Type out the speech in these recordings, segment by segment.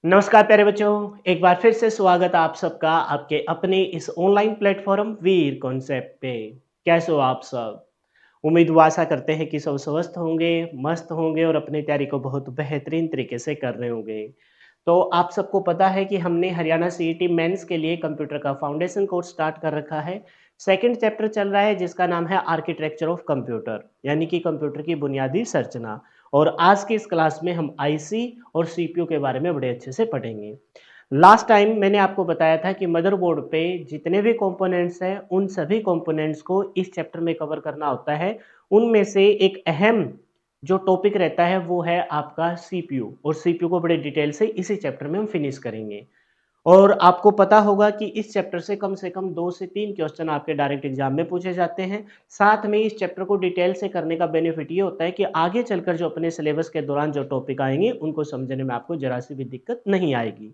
नमस्कार प्यारे बच्चों, एक बार फिर से स्वागत है आप सबका आपके अपने इस ऑनलाइन प्लेटफॉर्म वीर कॉन्सेप्ट पे। कैसे हो आप सब? उम्मीद व आशा करते हैं कि सब स्वस्थ होंगे, मस्त होंगे और अपनी तैयारी को बहुत बेहतरीन तरीके से कर रहे होंगे। तो आप सबको पता है कि हमने हरियाणा सीईटी मेंस के लिए कंप्यूटर का फाउंडेशन कोर्स स्टार्ट कर रखा है। सेकंड चैप्टर चल रहा है जिसका नाम है आर्किटेक्चर ऑफ कंप्यूटर, यानी कि कंप्यूटर की बुनियादी संरचना। और आज की इस क्लास में हम आईसी और सीपीयू के बारे में बड़े अच्छे से पढ़ेंगे। लास्ट टाइम मैंने आपको बताया था कि मदरबोर्ड पे जितने भी कंपोनेंट्स हैं उन सभी कंपोनेंट्स को इस चैप्टर में कवर करना होता है। उनमें से एक अहम जो टॉपिक रहता है वो है आपका सीपीयू, और सीपीयू को बड़े डिटेल से इसी चैप्टर में हम फिनिश करेंगे। और आपको पता होगा कि इस चैप्टर से कम 2 से 3 क्वेश्चन आपके डायरेक्ट एग्जाम में पूछे जाते हैं। साथ में इस चैप्टर को डिटेल से करने का बेनिफिट ये होता है कि आगे चलकर जो अपने सिलेबस के दौरान जो टॉपिक आएंगे उनको समझने में आपको जरा सी भी दिक्कत नहीं आएगी।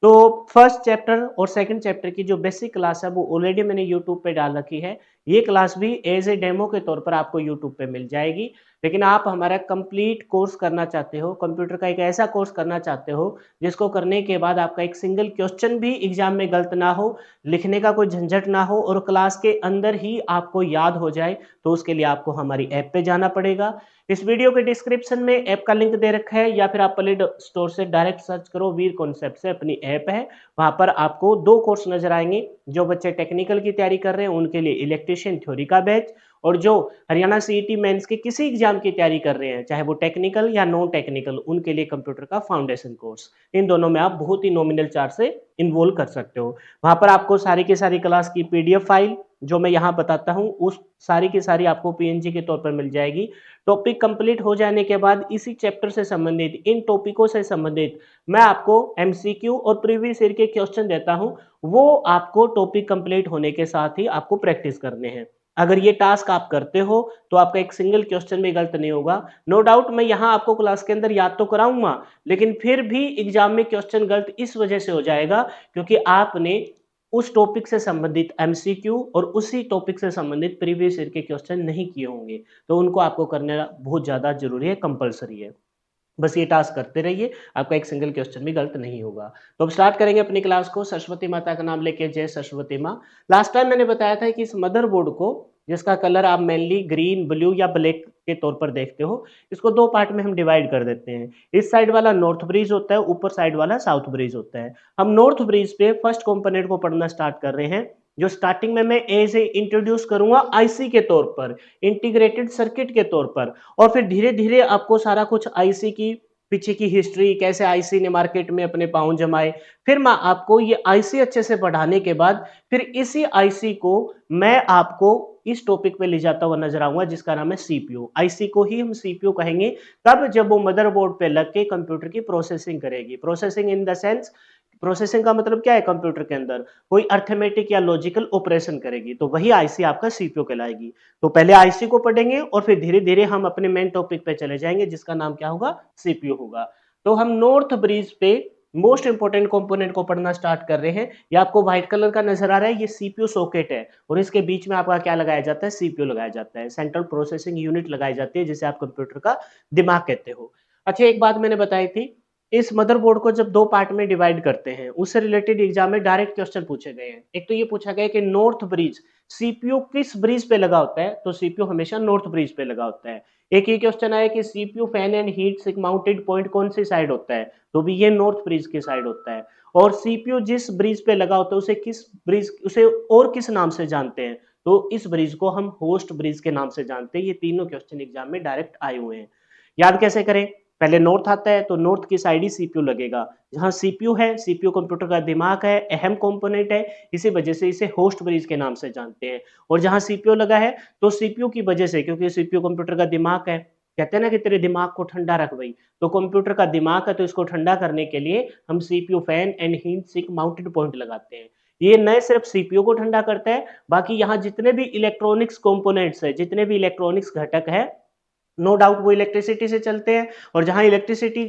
तो फर्स्ट चैप्टर और सेकंड चैप्टर की जो बेसिक क्लास है वो ऑलरेडी मैंने यूट्यूब पे डाल रखी है। ये क्लास भी एज ए डेमो के तौर पर आपको यूट्यूब पे मिल जाएगी। लेकिन आप हमारा कंप्लीट कोर्स करना चाहते हो, कंप्यूटर का एक ऐसा कोर्स करना चाहते हो जिसको करने के बाद आपका एक सिंगल क्वेश्चन भी एग्जाम में गलत ना हो, लिखने का कोई झंझट ना हो और क्लास के अंदर ही आपको याद हो जाए, तो उसके लिए आपको हमारी ऐप पे जाना पड़ेगा। इस वीडियो के डिस्क्रिप्शन में ऐप का लिंक दे रखा है, या फिर आप प्ले स्टोर से डायरेक्ट सर्च करो वीर कॉन्सेप्ट से अपनी ऐप है। वहां पर आपको दो कोर्स नजर आएंगे। जो बच्चे टेक्निकल की तैयारी कर रहे हैं उनके लिए इलेक्ट्रीशियन थ्योरी का बैच, और जो हरियाणा सीईटी मेंस के किसी एग्जाम की तैयारी कर रहे हैं चाहे वो टेक्निकल या नॉन टेक्निकल, उनके लिए कंप्यूटर का फाउंडेशन कोर्स। इन दोनों में आप बहुत ही नॉमिनल चार्ज से इन्वॉल्व कर सकते हो। वहां पर आपको सारी की सारी क्लास की पीडीएफ फाइल जो मैं यहाँ बताता हूँ उस सारी की सारी आपको पीएनजी के तौर पर मिल जाएगी। टॉपिक कंप्लीट हो जाने के बाद इसी चैप्टर से संबंधित इन टॉपिकों से संबंधित मैं आपको एमसीक्यू और प्रीवियस ईयर के क्वेश्चन देता हूं। वो आपको टॉपिक कंप्लीट होने के साथ ही आपको प्रैक्टिस करने हैं। अगर ये टास्क आप करते हो तो आपका एक सिंगल क्वेश्चन भी गलत नहीं होगा। नो डाउट मैं यहाँ आपको क्लास के अंदर याद तो कराऊंगा, लेकिन फिर भी एग्जाम में क्वेश्चन गलत इस वजह से हो जाएगा क्योंकि आपने उस टॉपिक से संबंधित एमसीक्यू और उसी टॉपिक से संबंधित प्रीवियस ईयर के क्वेश्चन नहीं किए होंगे। तो उनको आपको करना बहुत ज़्यादा ज़रूरी है, कंपल्सरी है। बस ये टास्क करते रहिए, आपका एक सिंगल क्वेश्चन भी गलत नहीं होगा। तो अब स्टार्ट करेंगे अपनी क्लास को सरस्वती माता का नाम लेके। जय सरस्वती माँ। लास्ट टाइम मैंने बताया था कि इस मदरबोर्ड को, जिसका कलर आप मेनली ग्रीन, ब्लू या ब्लैक के तौर पर देखते हो, इसको दो पार्ट में हम डिवाइड कर देते हैं। इस साइड वाला नॉर्थ ब्रिज होता है, ऊपर साइड वाला साउथ ब्रिज होता है। हम नॉर्थ ब्रिज पे फर्स्ट कंपोनेंट को पढ़ना स्टार्ट कर रहे हैं, जो स्टार्टिंग में मैं ए से इंट्रोड्यूस करूंगा आईसी के तौर पर, इंटीग्रेटेड सर्किट के तौर पर। और फिर धीरे धीरे आपको सारा कुछ आईसी की पीछे की हिस्ट्री, कैसे आईसी ने मार्केट में अपने पांव जमाए, फिर मैं आपको ये आईसी अच्छे से पढ़ाने के बाद फिर इसी आईसी को मैं आपको इस टॉपिक पे ले जाता हुआ नजर आऊंगा जिसका नाम है सीपीयू। आईसी को ही हम सीपीयू कहेंगे तब जब वो मदरबोर्ड पे लग के कंप्यूटर की प्रोसेसिंग करेगी। Processing in the sense, processing का मतलब क्या है, कंप्यूटर के अंदर कोई अर्थमेटिक या लॉजिकल ऑपरेशन करेगी, तो वही आईसी आपका सीपीयू कहलाएगी। तो पहले आईसी को पढ़ेंगे और फिर धीरे धीरे हम अपने मेन टॉपिक पे चले जाएंगे जिसका नाम क्या होगा, सीपीयू होगा। तो हम नॉर्थ ब्रिज पे मोस्ट इंपोर्टेंट कंपोनेंट को पढ़ना स्टार्ट कर रहे हैं। ये आपको व्हाइट कलर का नजर आ रहा है, ये सीपीयू सॉकेट है, और इसके बीच में आपका क्या लगाया जाता है, सीपीयू लगाया जाता है, सेंट्रल प्रोसेसिंग यूनिट लगाई जाती है, जिसे आप कंप्यूटर का दिमाग कहते हो। अच्छा, एक बात मैंने बताई थी, इस मदरबोर्ड को जब दो पार्ट में डिवाइड करते हैं उससे रिलेटेड एग्जाम में डायरेक्ट क्वेश्चन पूछे गए हैं। एक तो ये पूछा गया कि नॉर्थ ब्रिज, सीपीयू किस ब्रिज पे लगा होता है, तो सीपीयू हमेशा नॉर्थ ब्रिज पे लगा होता है। एक ही क्वेश्चन आया कि CPU fan and heat sink mounted point कौन सी साइड होता है, तो भी ये नॉर्थ ब्रिज की साइड होता है। और सीपीयू जिस ब्रिज पे लगा होता है उसे किस ब्रिज, उसे और किस नाम से जानते हैं, तो इस ब्रिज को हम होस्ट ब्रिज के नाम से जानते हैं। ये तीनों क्वेश्चन एग्जाम में डायरेक्ट आए हुए हैं। याद कैसे करें, पहले नॉर्थ आता है तो नॉर्थ की साइड ही सीपीयू लगेगा। जहां सीपीयू है, सीपीयू कंप्यूटर का दिमाग है, अहम कंपोनेंट है, इसी वजह से इसे होस्ट ब्रिज के नाम से जानते हैं। और जहां सीपीयू लगा है तो सीपीयू की वजह से, क्योंकि सीपीयू कंप्यूटर का दिमाग है, कहते हैं ना कि तेरे दिमाग को ठंडा रख भाई, तो कंप्यूटर का दिमाग है तो इसको ठंडा करने के लिए हम CPU fan and heat sink mounted point लगाते हैं। ये न सिर्फ सीपीयू को ठंडा करता है, बाकी यहाँ जितने भी इलेक्ट्रॉनिक्स कंपोनेंट्स है, जितने भी इलेक्ट्रॉनिक्स घटक है, नो डाउट वो इलेक्ट्रिसिटी से चलते हैं, और जहां इलेक्ट्रिसिटी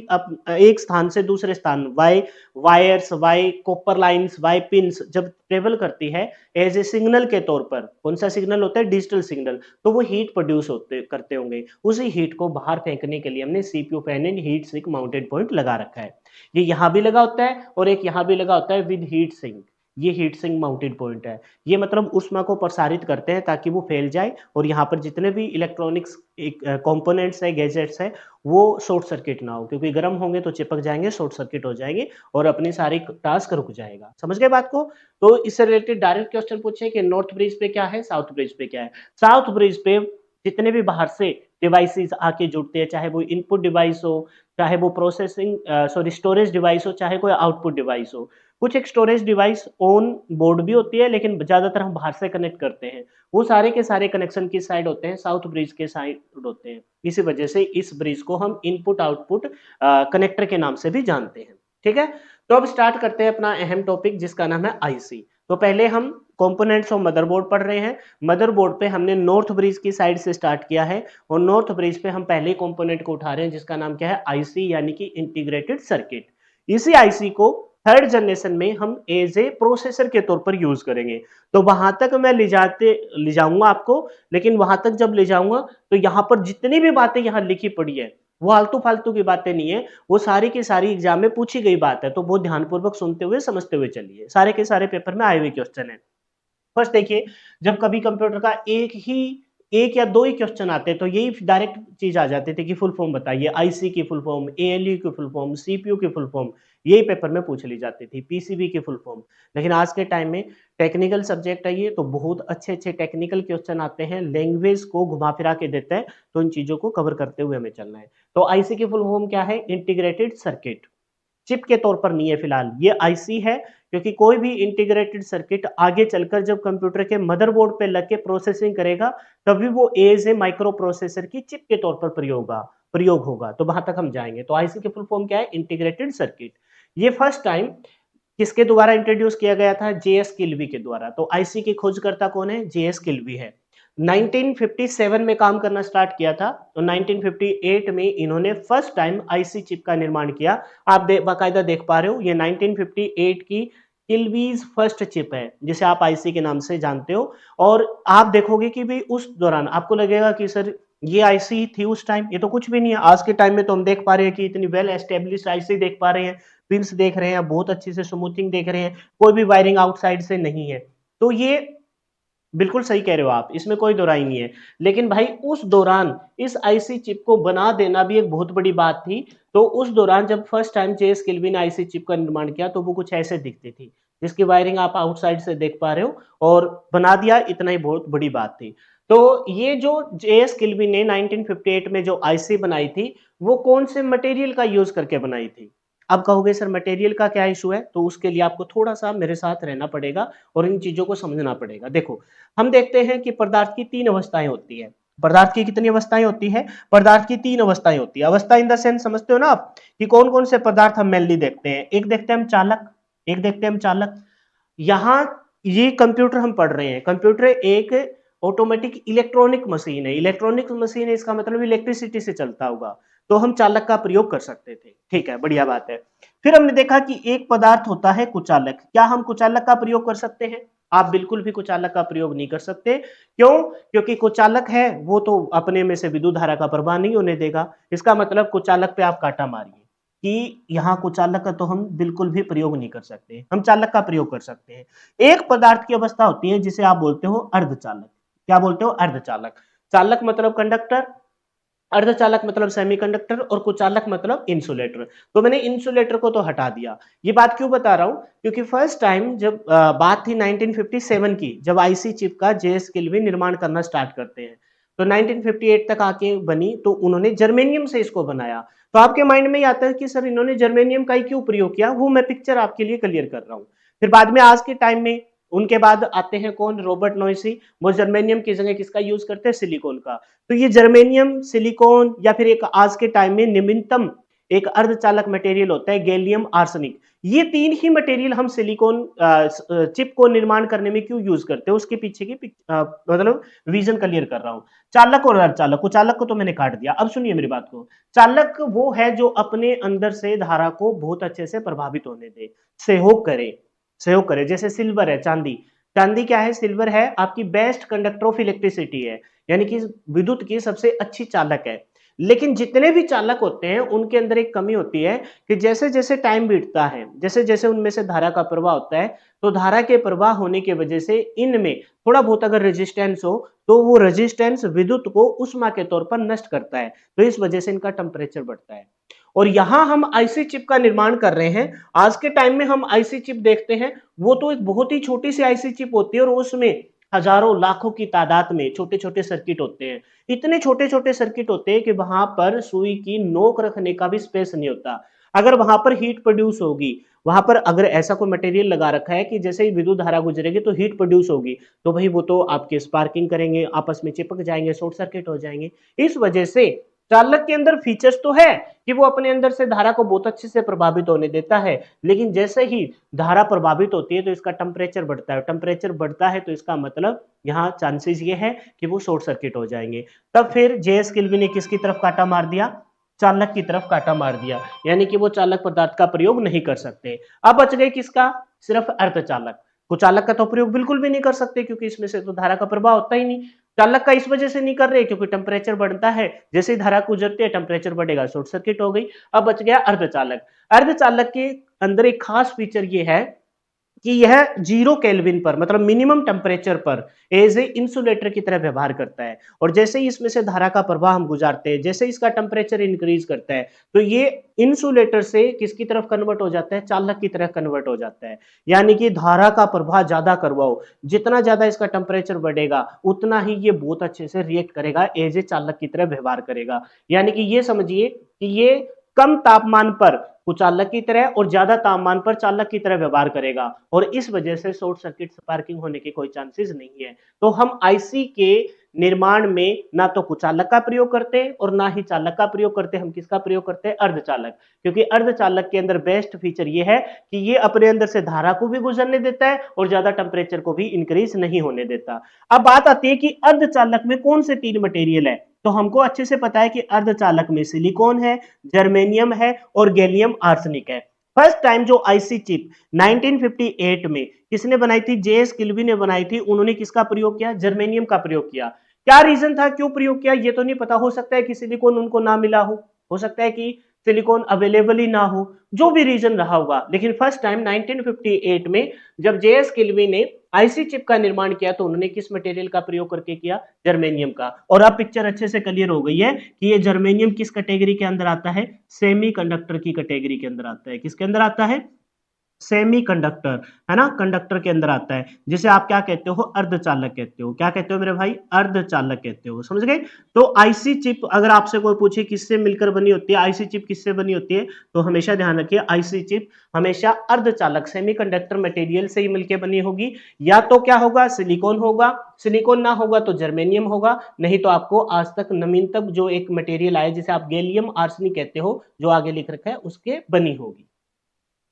एक स्थान से दूसरे स्थान via wires, via copper lines, via pins जब ट्रेवल करती है एज ए सिग्नल के तौर पर, कौन सा सिग्नल होता है, डिजिटल सिग्नल, तो वो हीट प्रोड्यूस होते करते होंगे। उसी हीट को बाहर फेंकने के लिए हमने CPU fan and heat sink mounted point लगा रखा है। ये यहाँ भी लगा होता है और एक यहाँ भी लगा होता है विद हीट सिंक। ये हीट सिंक माउंटेड पॉइंट है। ये मतलब ऊष्मा को प्रसारित करते हैं ताकि वो फैल जाए और यहाँ पर जितने भी इलेक्ट्रॉनिक्स कंपोनेंट्स है, गैजेट्स है, वो शॉर्ट सर्किट ना हो, क्योंकि गर्म होंगे तो चिपक जाएंगे, शॉर्ट सर्किट हो जाएंगे और अपनी सारी टास्क रुक जाएगा। समझ गए बात को? तो इससे रिलेटेड डायरेक्ट क्वेश्चन पूछे कि नॉर्थ ब्रिज पे क्या है, साउथ ब्रिज पे क्या है। साउथ ब्रिज पे जितने भी बाहर से डिवाइसेस आके जुड़ते हैं, चाहे वो इनपुट डिवाइस हो, चाहे वो प्रोसेसिंग सॉरी स्टोरेज डिवाइस हो, चाहे कोई आउटपुट डिवाइस हो। कुछ एक स्टोरेज डिवाइस ऑन बोर्ड भी होती है, लेकिन ज्यादातर हम बाहर से कनेक्ट करते हैं। वो सारे के सारे कनेक्शन किस साइड होते हैं, साउथ ब्रिज के साइड होते हैं। इसी वजह से इस ब्रिज को हम इनपुट आउटपुट कनेक्टर के नाम से भी जानते हैं। ठीक है, तो अब स्टार्ट करते हैं अपना अहम टॉपिक जिसका नाम है आईसी। तो पहले हम कंपोनेंट्स ऑफ मदरबोर्ड पढ़ रहे हैं। मदरबोर्ड पे हमने नॉर्थ ब्रिज की साइड से स्टार्ट किया है और नॉर्थ ब्रिज पे हम पहले कंपोनेंट को उठा रहे हैं जिसका नाम क्या है, आईसी, यानी कि इंटीग्रेटेड सर्किट। इसी आईसी को थर्ड जनरेशन में हम एज ए प्रोसेसर के तौर पर यूज करेंगे। तो वहां तक मैं ले जाऊंगा आपको, लेकिन वहां तक जब ले जाऊंगा तो यहां पर जितनी भी बातें यहां लिखी पड़ी है वो आलतू फालतू की बातें नहीं है, वो सारी की सारी एग्जाम में पूछी गई बात है। तो बहुत ध्यानपूर्वक सुनते हुए समझते हुए चलिए, सारे के सारे पेपर में आए हुए क्वेश्चन है। फर्स्ट देखिए, जब कभी कंप्यूटर का एक या दो ही क्वेश्चन आते हैं तो यही डायरेक्ट चीज आ जाती थी कि फुल फॉर्म बताइए, आईसी की फुल फॉर्म, एएलयू की फुल फॉर्म, सीपीयू की फुल फॉर्म, यही पेपर में पूछ ली जाती थी, पीसीबी की फुल फॉर्म। लेकिन आज के टाइम में टेक्निकल सब्जेक्ट है ये, तो बहुत अच्छे अच्छे टेक्निकल क्वेश्चन आते हैं, लैंग्वेज को घुमा फिरा के देते हैं। तो इन चीजों को कवर करते हुए हमें चलना है। तो आईसी की फुल फॉर्म क्या है, इंटीग्रेटेड सर्किट। चिप के तौर पर नहीं है फिलहाल, ये आईसी है, क्योंकि कोई भी इंटीग्रेटेड सर्किट आगे चलकर जब कंप्यूटर के मदरबोर्ड पे लग के प्रोसेसिंग करेगा तभी वो एज ए माइक्रो प्रोसेसर की चिप के तौर पर प्रयोग होगा। तो वहां तक हम जाएंगे। तो आईसी की फुल फॉर्म क्या है, इंटीग्रेटेड सर्किट। ये फर्स्ट टाइम किसके द्वारा इंट्रोड्यूस किया गया था, जेएस किल्वी के द्वारा। तो आईसी की खोजकर्ता कौन है, जेएस किल्वी है। 1957 में काम करना स्टार्ट किया था, तो 1958 में इन्होंने फर्स्ट टाइम आईसी चिप का निर्माण किया। आप बाकायदा देख पा रहे हो, ये 1958 की किल्वीज फर्स्ट चिप है जिसे आप आईसी के नाम से जानते हो। और आप देखोगे कि भाई उस दौरान आपको लगेगा कि सर ये आईसी थी उस टाइम, ये तो कुछ भी नहीं है। आज के टाइम में तो हम देख पा रहे हैं कि इतनी वेल एस्टेब्लिश्ड आईसी देख पा रहे हैं, पिंस देख रहे हैं, बहुत अच्छी से स्मूथिंग देख रहे हैं, कोई भी वायरिंग आउटसाइड से नहीं है। तो ये बिल्कुल सही कह रहे हो आप, इसमें कोई दो राय नहीं है। लेकिन भाई उस दौरान इस आईसी चिप को बना देना भी एक बहुत बड़ी बात थी। तो उस दौरान जब फर्स्ट टाइम जेएस किल्वी ने आईसी चिप का निर्माण किया तो वो कुछ ऐसे दिखती थी, जिसकी वायरिंग आप आउटसाइड से देख पा रहे हो, और बना दिया, इतना ही बहुत बड़ी बात थी। तो ये जो जेएस किल्वी ने 1958 में जो आईसी बनाई थी, वो कौन से मटेरियल का यूज करके बनाई थी। अब कहोगे सर मटेरियल का क्या इशू है, तो उसके लिए आपको थोड़ा सा मेरे साथ रहना पड़ेगा और इन चीजों को समझना पड़ेगा। देखो, हम देखते हैं कि पदार्थ की तीन अवस्थाएं होती है। पदार्थ की कितनी अवस्थाएं होती है, पदार्थ की तीन अवस्थाएं होती है। अवस्था इन द सेंस समझते हो ना आप, कि कौन कौन से पदार्थ हम मेनली देखते हैं। एक देखते हैं हम चालक, एक देखते हैं हम चालक। यहाँ ये कंप्यूटर हम पढ़ रहे हैं, कंप्यूटर एक ऑटोमेटिक इलेक्ट्रॉनिक मशीन है। इलेक्ट्रॉनिक मशीन है इसका मतलब इलेक्ट्रिसिटी से चलता होगा, तो हम चालक का प्रयोग कर सकते थे। ठीक है, बढ़िया बात है। फिर हमने देखा कि एक पदार्थ होता है कुचालक। क्या हम कुचालक का प्रयोग कर सकते हैं? आप बिल्कुल भी कुचालक का प्रयोग नहीं कर सकते। क्यों? क्योंकि कुचालक है वो तो अपने में से विद्युत धारा का प्रवाह नहीं होने देगा। इसका मतलब कुचालक पे आप काटा मारिए कि यहाँ कुचालक का तो हम बिल्कुल भी प्रयोग नहीं कर सकते, हम चालक का प्रयोग कर सकते हैं। एक पदार्थ की अवस्था होती है जिसे आप बोलते हो अर्धचालक। क्या बोलते हो? अर्धचालक। चालक मतलब कंडक्टर, अर्धचालक मतलब सेमीकंडक्टर, और कुचालक मतलब इंसुलेटर। तो मैंने इंसुलेटर को तो हटा दिया। ये बात क्यों बता रहा हूं, क्योंकि फर्स्ट टाइम जब बात थी 1957 की, जब आईसी चिप का जेएस किल्वी निर्माण करना स्टार्ट करते हैं, तो 1958 तक आके बनी, तो उन्होंने जर्मेनियम से इसको बनाया। तो आपके माइंड में ही आता है कि सर इन्होंने जर्मेनियम का ही क्यों प्रयोग किया, वो मैं पिक्चर आपके लिए क्लियर कर रहा हूं। फिर बाद में आज के टाइम में उनके बाद आते हैं कौन, रॉबर्ट नॉइसी। वो जर्मेनियम की जगह किसका यूज करते हैं, सिलिकॉन का। तो ये जर्मेनियम, सिलिकॉन, या फिर एक आज के टाइम में नवीनतम एक अर्धचालक मटेरियल होता है गैलियम आर्सेनिक। ये 3 ही मटेरियल हम सिलिकॉन चिप को निर्माण करने में क्यों यूज करते हैं, उसके पीछे की मतलब रीजन क्लियर कर रहा हूं। चालक और अर्धचालक को, चालक को तो मैंने काट दिया, अब सुनिए मेरी बात को। चालक वो है जो अपने अंदर से धारा को बहुत अच्छे से प्रभावित होने दे, सहयोग करे, सहयोग करे। जैसे सिल्वर है, चांदी, चांदी क्या है, सिल्वर है, आपकी बेस्ट कंडक्टर ऑफ इलेक्ट्रिसिटी है, यानी कि विद्युत की सबसे अच्छी चालक है। लेकिन जितने भी चालक होते हैं उनके अंदर एक कमी होती है कि जैसे जैसे टाइम बीतता है, जैसे जैसे उनमें से धारा का प्रवाह होता है, तो धारा के प्रवाह होने की वजह से इनमें थोड़ा बहुत अगर रेजिस्टेंस हो तो वो रेजिस्टेंस विद्युत को उष्मा के तौर पर नष्ट करता है, तो इस वजह से इनका टेम्परेचर बढ़ता है। और यहां हम आईसी चिप का निर्माण कर रहे हैं। आज के टाइम में हम आईसी चिप देखते हैं, वो तो एक बहुत ही छोटी सी आईसी चिप होती है और उसमें हजारों लाखों की तादाद में छोटे छोटे सर्किट होते हैं। इतने छोटे छोटे सर्किट होते हैं कि वहां पर सुई की नोक रखने का भी स्पेस नहीं होता। अगर वहां पर हीट प्रोड्यूस होगी, वहां पर अगर ऐसा कोई मटेरियल लगा रखा है कि जैसे ही विद्युत धारा गुजरेगी तो हीट प्रोड्यूस होगी, तो भाई वो तो आपके स्पार्किंग करेंगे, आपस में चिपक जाएंगे, शॉर्ट सर्किट हो जाएंगे। इस वजह से चालक के अंदर फीचर्स तो है कि वो अपने अंदर से धारा को बहुत अच्छे से प्रभावित होने देता है, लेकिन जैसे ही धारा प्रभावित होती है तो इसका टेम्परेचर बढ़ता है, टेम्परेचर बढ़ता है तो इसका मतलब यहाँ चांसेस ये है कि वो शॉर्ट सर्किट हो जाएंगे। तब फिर जेएस किल्वी ने किसकी तरफ काटा मार दिया, चालक की तरफ काटा मार दिया, यानी कि वो चालक पदार्थ का प्रयोग नहीं कर सकते। अब बच गए किसका, सिर्फ अर्धचालक। कुचालक का तो प्रयोग बिल्कुल भी नहीं कर सकते क्योंकि इसमें से तो धारा का प्रवाह होता ही नहीं। चालक का इस वजह से नहीं कर रहे क्योंकि टेम्परेचर बढ़ता है, जैसे ही धारा गुजरती है टेम्परेचर बढ़ेगा, शॉर्ट सर्किट हो गई। अब बच गया अर्धचालक। अर्धचालक के अंदर एक खास फीचर ये है कि यह 0 केल्विन पर, मतलब मिनिमम टेम्परेचर पर एज ए इंसुलेटर की तरह व्यवहार करता है। और जैसे ही इसमें से धारा का प्रवाह हम गुजारते हैं, जैसे इसका टेम्परेचर इंक्रीज करता है, तो ये इंसुलेटर से किसकी तरफ कन्वर्ट हो जाता है, चालक की तरह कन्वर्ट हो जाता है। यानी कि धारा का प्रवाह ज्यादा करवाओ, जितना ज्यादा इसका टेम्परेचर बढ़ेगा उतना ही ये बहुत अच्छे से रिएक्ट करेगा, एज ए चालक की तरह व्यवहार करेगा। यानी कि ये समझिए कि ये कम तापमान पर कुचालक की तरह और ज्यादा तापमान पर चालक की तरह व्यवहार करेगा, और इस वजह से शॉर्ट सर्किट स्पार्किंग होने के कोई चांसेस नहीं है। तो हम आईसी के निर्माण में ना तो कुचालक का प्रयोग करते हैं और ना ही चालक का प्रयोग करते हैं, हम किसका प्रयोग करते हैं, अर्धचालक। क्योंकि अर्धचालक के अंदर बेस्ट फीचर ये है कि ये अपने अंदर से धारा को भी गुजरने देता है और ज्यादा टेम्परेचर को भी इंक्रीज नहीं होने देता। अब बात आती है कि अर्धचालक में कौन से 3 मटेरियल है, तो हमको अच्छे से पता है कि अर्धचालक में सिलिकॉन है, जर्मेनियम है और गैलियम आर्सेनिक है। फर्स्ट टाइम जो आईसी चिप 1958 में किसने बनाई थी, जेएस किल्वी ने बनाई थी। उन्होंने किसका प्रयोग किया, जर्मेनियम का प्रयोग किया। क्या रीजन था, क्यों प्रयोग किया ये तो नहीं पता, हो सकता है कि सिलिकॉन उनको ना मिला हो सकता है कि सिलिकॉन अवेलेबल ही ना हो, जो भी रीजन रहा होगा, लेकिन फर्स्ट टाइम 1958 में जब जेएस किल्वी ने आईसी चिप का निर्माण किया तो उन्होंने किस मटेरियल का प्रयोग करके किया, जर्मेनियम का। और अब पिक्चर अच्छे से क्लियर हो गई है कि ये जर्मेनियम किस कैटेगरी के अंदर आता है, सेमीकंडक्टर की कैटेगरी के अंदर आता है। किसके अंदर आता है, सेमी कंडक्टर, है ना, कंडक्टर के अंदर आता है, जिसे आप क्या कहते हो, अर्धचालक कहते हो। क्या कहते हो मेरे भाई, अर्धचालक कहते हो, समझ गए। तो आईसी चिप अगर आपसे कोई पूछे किससे मिलकर बनी होती है, आईसी चिप किससे बनी होती है, तो हमेशा ध्यान रखिए आईसी चिप हमेशा अर्धचालक सेमीकंडक्टर मटेरियल से ही मिलकर बनी होगी। या तो क्या होगा, सिलिकॉन होगा, सिलिकॉन ना होगा तो जर्मेनियम होगा, नहीं तो आपको आज तक नवीनतम जो एक मटेरियल आया जिसे आप गैलियम आर्सेनिक कहते हो, जो आगे लिख रखा है, उसके बनी होगी।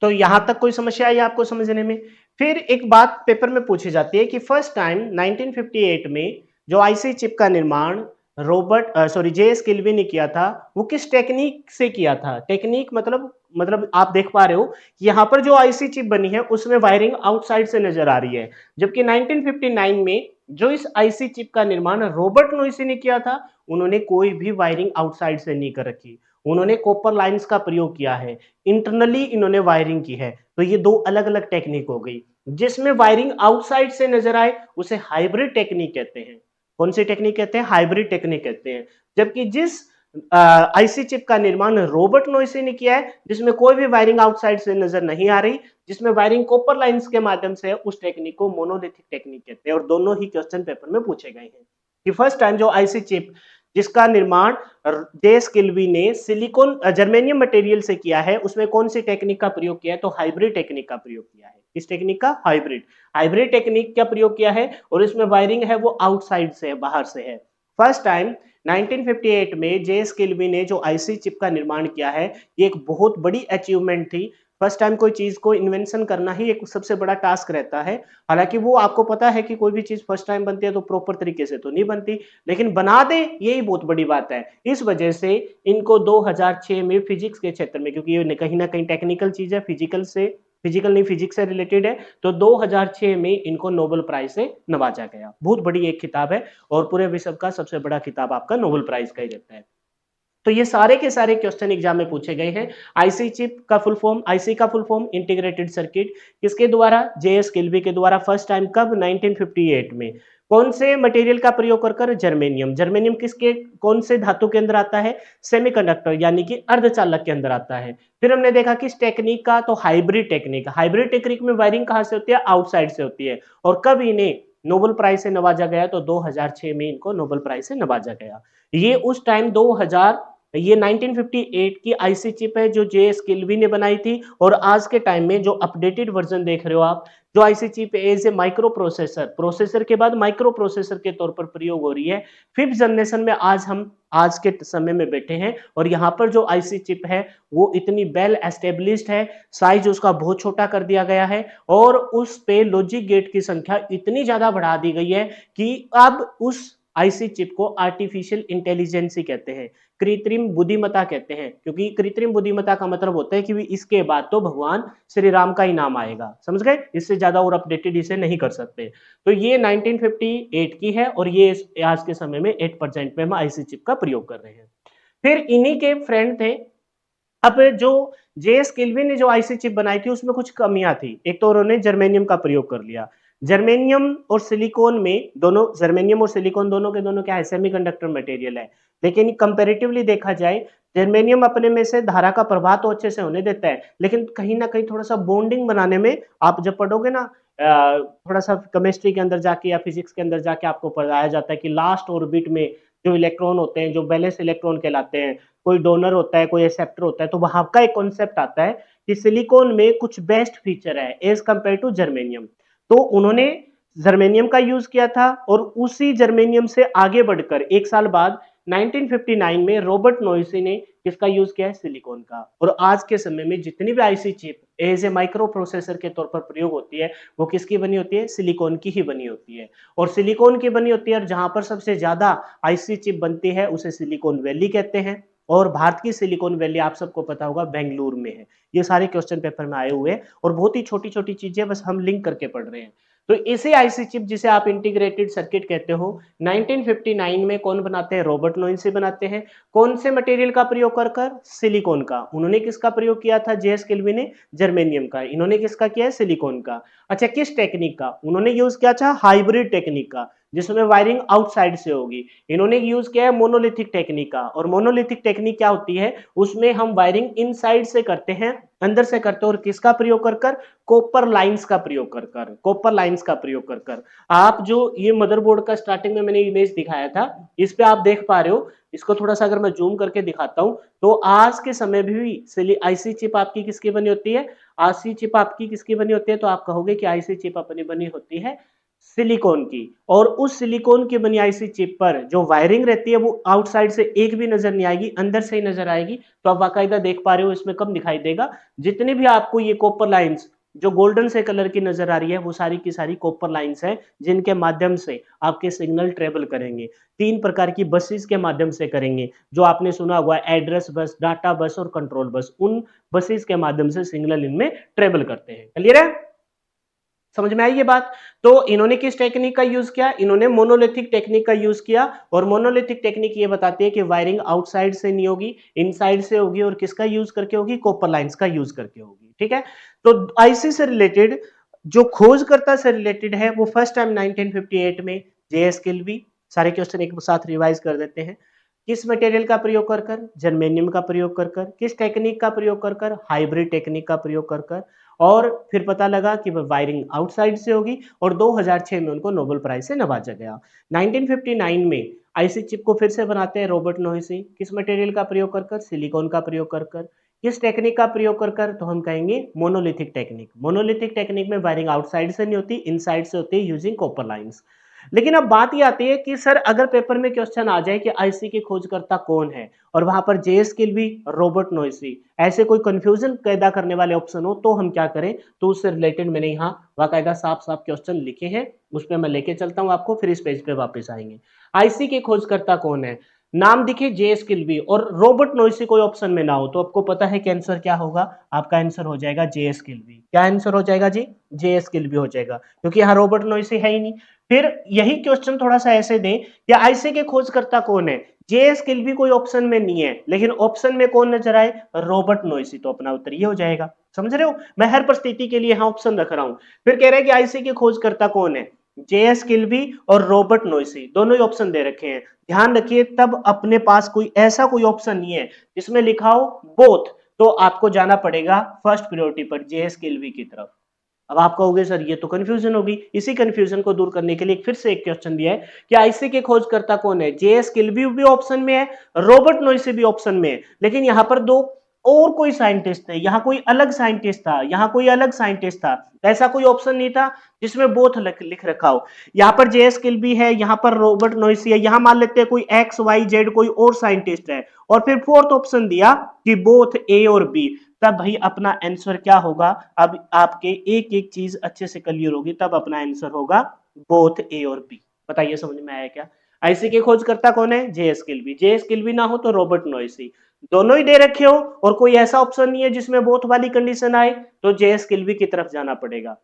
तो यहां तक कोई समस्या आई आपको समझने में। फिर एक बात पेपर में पूछी जाती है कि फर्स्ट टाइम 1958 में जो आईसी चिप का निर्माण जेएस किल्वी ने किया था, वो किस टेक्निक से किया था। टेक्निक मतलब आप देख पा रहे हो कि यहां पर जो आईसी चिप बनी है उसमें वायरिंग आउटसाइड से नजर आ रही है, जबकि 1959 में जो इस आईसी चिप का निर्माण रॉबर्ट नोइसी ने किया था, उन्होंने कोई भी वायरिंग आउटसाइड से नहीं कर रखी, उन्होंने कॉपर लाइंस का प्रयोग किया है, इंटरनली इन्होंने वायरिंग की है। तो ये दो अलग अलग टेक्निक हो गई। जिसमें वायरिंग आउटसाइड से नजर आए उसे हाइब्रिड टेक्निक कहते हैं। कौन सी टेक्निक कहते हैं, हाइब्रिड टेक्निक कहते हैं। जबकि जिस आईसी चिप का निर्माण रॉबर्ट नोइसी ने किया है, जिसमें कोई भी वायरिंग आउटसाइड से नजर नहीं आ रही, जिसमें वायरिंग कॉपर लाइंस के माध्यम से है, उस टेक्निक को मोनोलिथिक टेक्निक कहते हैं। और दोनों ही क्वेश्चन पेपर में पूछे गए हैं कि फर्स्ट टाइम जो आईसी चिप जिसका निर्माण जेएस किल्वी ने सिलिकॉन जर्मेनियम मटेरियल से किया है, उसमें कौन सी टेक्निक का प्रयोग किया है, तो हाइब्रिड टेक्निक का प्रयोग किया है। किस टेक्निक का, हाइब्रिड। हाइब्रिड टेक्निक का प्रयोग किया है और इसमें वायरिंग है वो आउटसाइड से है, बाहर से है। फर्स्ट टाइम 1958 में जेएस किल्बी ने जो आईसी चिप का निर्माण किया है, ये एक बहुत बड़ी अचीवमेंट थी। फर्स्ट टाइम कोई चीज़ को इन्वेंशन करना ही एक सबसे बड़ा टास्क रहता है। हालाँकि वो आपको पता है कि कोई भी चीज़ फर्स्ट टाइम बनती है तो प्रॉपर तरीके से तो नहीं बनती, लेकिन बना दें यही बहुत बड़ी बात है। इस वजह से इनको 2006 में फिजिक्स के क्षेत्र में, क्योंकि ये कहीं न कहीं टेक्निकल चीज़ है, फिजिकल नहीं फिजिक्स से रिलेटेड है, तो 2006 में इनको नोबेल प्राइज़ से नवाजा गया। बहुत बड़ी एक किताब है और पूरे विश्व का सबसे बड़ा खिताब आपका नोबेल प्राइज़ का ही रहता है। तो ये सारे के सारे क्वेश्चन एग्जाम में पूछे गए हैं। आईसी चिप का फुल फॉर्म, आईसी का फुल फॉर्म इंटीग्रेटेड सर्किट, किसके द्वारा? जेएस किल्बी के द्वारा। फर्स्ट टाइम कब? 1958 में। कौन से मटेरियल का प्रयोग कर कर? जर्मेनियम। जर्मेनियम किसके, कौन से धातु के अंदर आता है? सेमीकंडक्टर यानी कि अर्धचालक के अंदर आता है। फिर हमने देखा किस टेक्निक का, तो हाइब्रिड टेक्निक। हाइब्रिड टेक्निक में वायरिंग कहां से होती है? आउटसाइड से होती है। और कब इन्हें नोबेल प्राइज से नवाजा गया? तो 2006 में इनको नोबेल प्राइज से नवाजा गया। ये उस टाइम 2000, ये 1958 की आईसी चिप है जो जेएस किल्वी ने बनाई थी। और आज के टाइम में जो अपडेटेड वर्जन देख रहे हो आप, जो IC chip as a microprocessor, processor के बाद माइक्रो प्रोसेसर के तौर पर प्रयोग हो रही है। फिफ्थ जनरेशन में आज हम आज के समय में बैठे हैं और यहाँ पर जो आईसी चिप है वो इतनी वेल एस्टेब्लिश्ड है, साइज उसका बहुत छोटा कर दिया गया है और उस पे लॉजिक गेट की संख्या इतनी ज्यादा बढ़ा दी गई है कि अब उस आईसी चिप को आर्टिफिशियल इंटेलिजेंस कहते हैं, कृत्रिम बुद्धिमत्ता कहते हैं, क्योंकि कृत्रिम बुद्धिमत्ता का मतलब होता है कि इसके बाद तो भगवान श्री राम का ही नाम आएगा, समझ गए? इससे ज्यादा और अपडेटेड इसे नहीं कर सकते। तो ये 1958 की है और ये आज के समय में 8% में हम आईसी चिप का प्रयोग कर रहे हैं। फिर इन्हीं के फ्रेंड थे। अब जो जेएस किल्विन ने जो आईसी चिप बनाई थी उसमें कुछ कमियां थी। एक तो उन्होंने जर्मेनियम का प्रयोग कर लिया। जर्मेनियम और सिलिकॉन में दोनों, जर्मेनियम और सिलिकॉन दोनों के दोनों क्या है? सेमीकंडक्टर मटेरियल है। लेकिन कंपैरेटिवली देखा जाए, जर्मेनियम अपने में से धारा का प्रवाह तो अच्छे से होने देता है, लेकिन कहीं ना कहीं थोड़ा सा बॉन्डिंग बनाने में, आप जब पढ़ोगे ना थोड़ा सा केमिस्ट्री के अंदर जाके या फिजिक्स के अंदर जाके आपको पढ़ाया जाता है कि लास्ट ऑर्बिट में जो इलेक्ट्रॉन होते हैं, जो बैलेंस इलेक्ट्रॉन कहलाते हैं, कोई डोनर होता है, कोई एक्सेप्टर होता है, तो वहां का एक कॉन्सेप्ट आता है कि सिलिकॉन में कुछ बेस्ट फीचर है एज कंपेयर टू जर्मेनियम। तो उन्होंने जर्मेनियम का यूज किया था और उसी जर्मेनियम से आगे बढ़कर एक साल बाद 1959 में रॉबर्ट नोइसी ने किसका यूज किया है? सिलिकॉन का। और आज के समय में जितनी भी IC chip as a microprocessor के तौर पर प्रयोग होती है वो किसकी बनी होती है? सिलिकॉन की ही बनी होती है। और सिलिकॉन की बनी होती है और जहां पर सबसे ज्यादा आईसी चिप बनती है उसे सिलिकॉन वैली कहते हैं। और भारत की सिलिकॉन वैली आप सबको पता होगा बेंगलुरु में है। ये सारे क्वेश्चन पेपर में आए हुए हैं और बहुत ही छोटी छोटी चीजें बस हम लिंक करके पढ़ रहे हैं। तो इसे आईसी चिप जिसे आप इंटीग्रेटेड सर्किट कहते हो, 1959 में कौन बनाते हैं? रॉबर्ट नोइसी बनाते हैं। कौन से मटेरियल का प्रयोग कर कर? सिलिकॉन का। उन्होंने किसका प्रयोग किया था? जेएस किल्वी ने जर्मेनियम का। इन्होंने किसका किया है? सिलिकॉन का। अच्छा, किस टेक्निक का उन्होंने यूज किया था? हाइब्रिड टेक्निक का, जिसमें वायरिंग आउटसाइड से होगी। इन्होंने यूज किया है मोनोलिथिक टेक्निक का। और मोनोलिथिक टेक्निक क्या होती है? उसमें हम वायरिंग इनसाइड से करते हैं, अंदर से करते हैं। और किसका प्रयोग कर कर? कॉपर लाइंस का प्रयोग कर कर, कॉपर लाइंस का प्रयोग कर कर। आप जो ये मदरबोर्ड का स्टार्टिंग में मैंने इमेज दिखाया था, इस पे आप देख पा रहे हो, इसको थोड़ा सा अगर मैं जूम करके दिखाता हूं, तो आज के समय भी आईसी चिप आपकी किसकी बनी होती है? आईसी चिप आपकी किसकी बनी होती है? तो आप कहोगे कि आईसी चिप अपनी बनी होती है सिलिकॉन की। और उस सिलिकॉन की बनी आईसी चिप पर जो वायरिंग रहती है वो आउटसाइड से एक भी नजर नहीं आएगी, अंदर से ही नजर आएगी। तो आप बाकायदा देख पा रहे हो, इसमें कम दिखाई देगा। जितनी भी आपको ये कॉपर लाइंस जो गोल्डन से कलर की नजर आ रही है वो सारी की सारी कॉपर लाइंस हैं, जिनके माध्यम से आपके सिग्नल ट्रेवल करेंगे। तीन प्रकार की बसेस के माध्यम से करेंगे, जो आपने सुना हुआ एड्रेस बस, डाटा बस और कंट्रोल बस। उन बसेस के माध्यम से सिग्नल इनमें ट्रेवल करते हैं। क्लियर है? समझ में आई ये बात? तो इन्होंने किस टेक्निक का यूज किया? इन्होंने मोनोलिथिक टेक्निक का यूज किया। और मोनोलिथिक टेक्निक ये बताती है कि वायरिंग आउटसाइड से नहीं होगी, इनसाइड से होगी। और किसका यूज करके होगी? कॉपर लाइंस का यूज करके होगी। ठीक है? तो आईसी से रिलेटेड जो खोजकर्ता से रिलेटेड है वो फर्स्ट टाइम 1958 में जेएस किल्वी। सारे क्वेश्चन एक साथ रिवाइज कर देते हैं। किस मटेरियल का प्रयोग कर कर? जर्मेनियम का प्रयोग कर कर। किस टेक्निक का प्रयोग कर कर? हाइब्रिड टेक्निक का प्रयोग कर कर। और फिर पता लगा कि वह वायरिंग आउटसाइड से होगी। और 2006 में उनको नोबेल प्राइज से नवाजा गया। 1959 में आईसी चिप को फिर से बनाते हैं रॉबर्ट नोइसी। किस मटेरियल का प्रयोग कर कर? सिलिकॉन का प्रयोग कर कर। किस टेक्निक का प्रयोग कर कर? तो हम कहेंगे मोनोलिथिक टेक्निक। मोनोलिथिक टेक्निक में वायरिंग आउटसाइड से नहीं होती, इनसाइड से होती है यूजिंग कॉपर लाइंस। लेकिन अब बात ये आती है कि सर अगर पेपर में क्वेश्चन आ जाए कि आईसी के खोजकर्ता कौन है और वहां पर जेएस किल्वी, रॉबर्ट नोइसी ऐसे कोई कंफ्यूजन पैदा करने वाले ऑप्शन हो तो हम क्या करें, तो उससे रिलेटेड मैंने यहाँ बाकायदा साफ साफ क्वेश्चन लिखे हैं, उस पर मैं लेके चलता हूं आपको, फिर इस पेज पे वापस आएंगे। आईसी के खोजकर्ता कौन है, नाम दिखे जेएस किल्वी और रॉबर्ट नोइसी कोई ऑप्शन में ना हो तो आपको पता है कि आंसर क्या होगा, आपका आंसर हो जाएगा जेएस किल्वी। क्या आंसर हो जाएगा जी, जेएस किल्वी हो जाएगा, क्योंकि यहाँ रॉबर्ट नोइसी है ही नहीं। फिर यही क्वेश्चन थोड़ा सा ऐसे दें कि आईसी के खोजकर्ता कौन है, जेएस किल्वी कोई ऑप्शन में नहीं है लेकिन ऑप्शन में कौन नजर आए, रॉबर्ट नोइसी, तो अपना उत्तर ये हो जाएगा। समझ रहे हो, मैं हर परिस्थिति के लिए यहाँ ऑप्शन रख रहा हूं। फिर कह रहे हैं कि आईसी के खोजकर्ता कौन है, जेएस किल्वी और रॉबर्ट नोइसी, दोनों ही ऑप्शन दे रखे हैं। ध्यान रखिए तब अपने पास कोई ऐसा कोई ऑप्शन नहीं है जिसमें लिखा हो बोथ, तो आपको जाना पड़ेगा फर्स्ट प्रायोरिटी पर, जेएस किल्वी की तरफ। अब आप कहोगे सर ये तो कंफ्यूजन होगी, इसी कंफ्यूजन को दूर करने के लिए फिर से एक क्वेश्चन दिया है कि आईसी के खोजकर्ता कौन है, जेएस किल्वी भी ऑप्शन में है, रॉबर्ट नोइसी भी ऑप्शन में है, लेकिन यहां पर दो और कोई साइंटिस्ट है, यहां कोई अलग साइंटिस्ट था, यहां कोई अलग साइंटिस्ट था, ऐसा कोई ऑप्शन नहीं था जिसमें बोथ लिख रखा हो। यहां पर जेएस किल्वी है, यहां पर रॉबर्ट नोइसी है, यहां मान लेते हैं कोई एक्स वाई जेड कोई और साइंटिस्ट है, और फिर फोर्थ ऑप्शन दिया कि बोथ ए और बी, तब भाई अपना आंसर क्या होगा, अब आपके एक एक चीज अच्छे से क्लियर होगी, तब अपना आंसर होगा बोथ ए और बी। बताइए समझ में आया क्या। आईसी के खोजकर्ता कौन है, जेएस किल्वी, जेएस किल्वी ना हो तो रॉबर्ट नोइसी, दोनों ही दे रखे हो और कोई ऐसा ऑप्शन नहीं है जिसमें बोथ वाली कंडीशन आए, तो जेएस किल्वी की तरफ जाना पड़ेगा।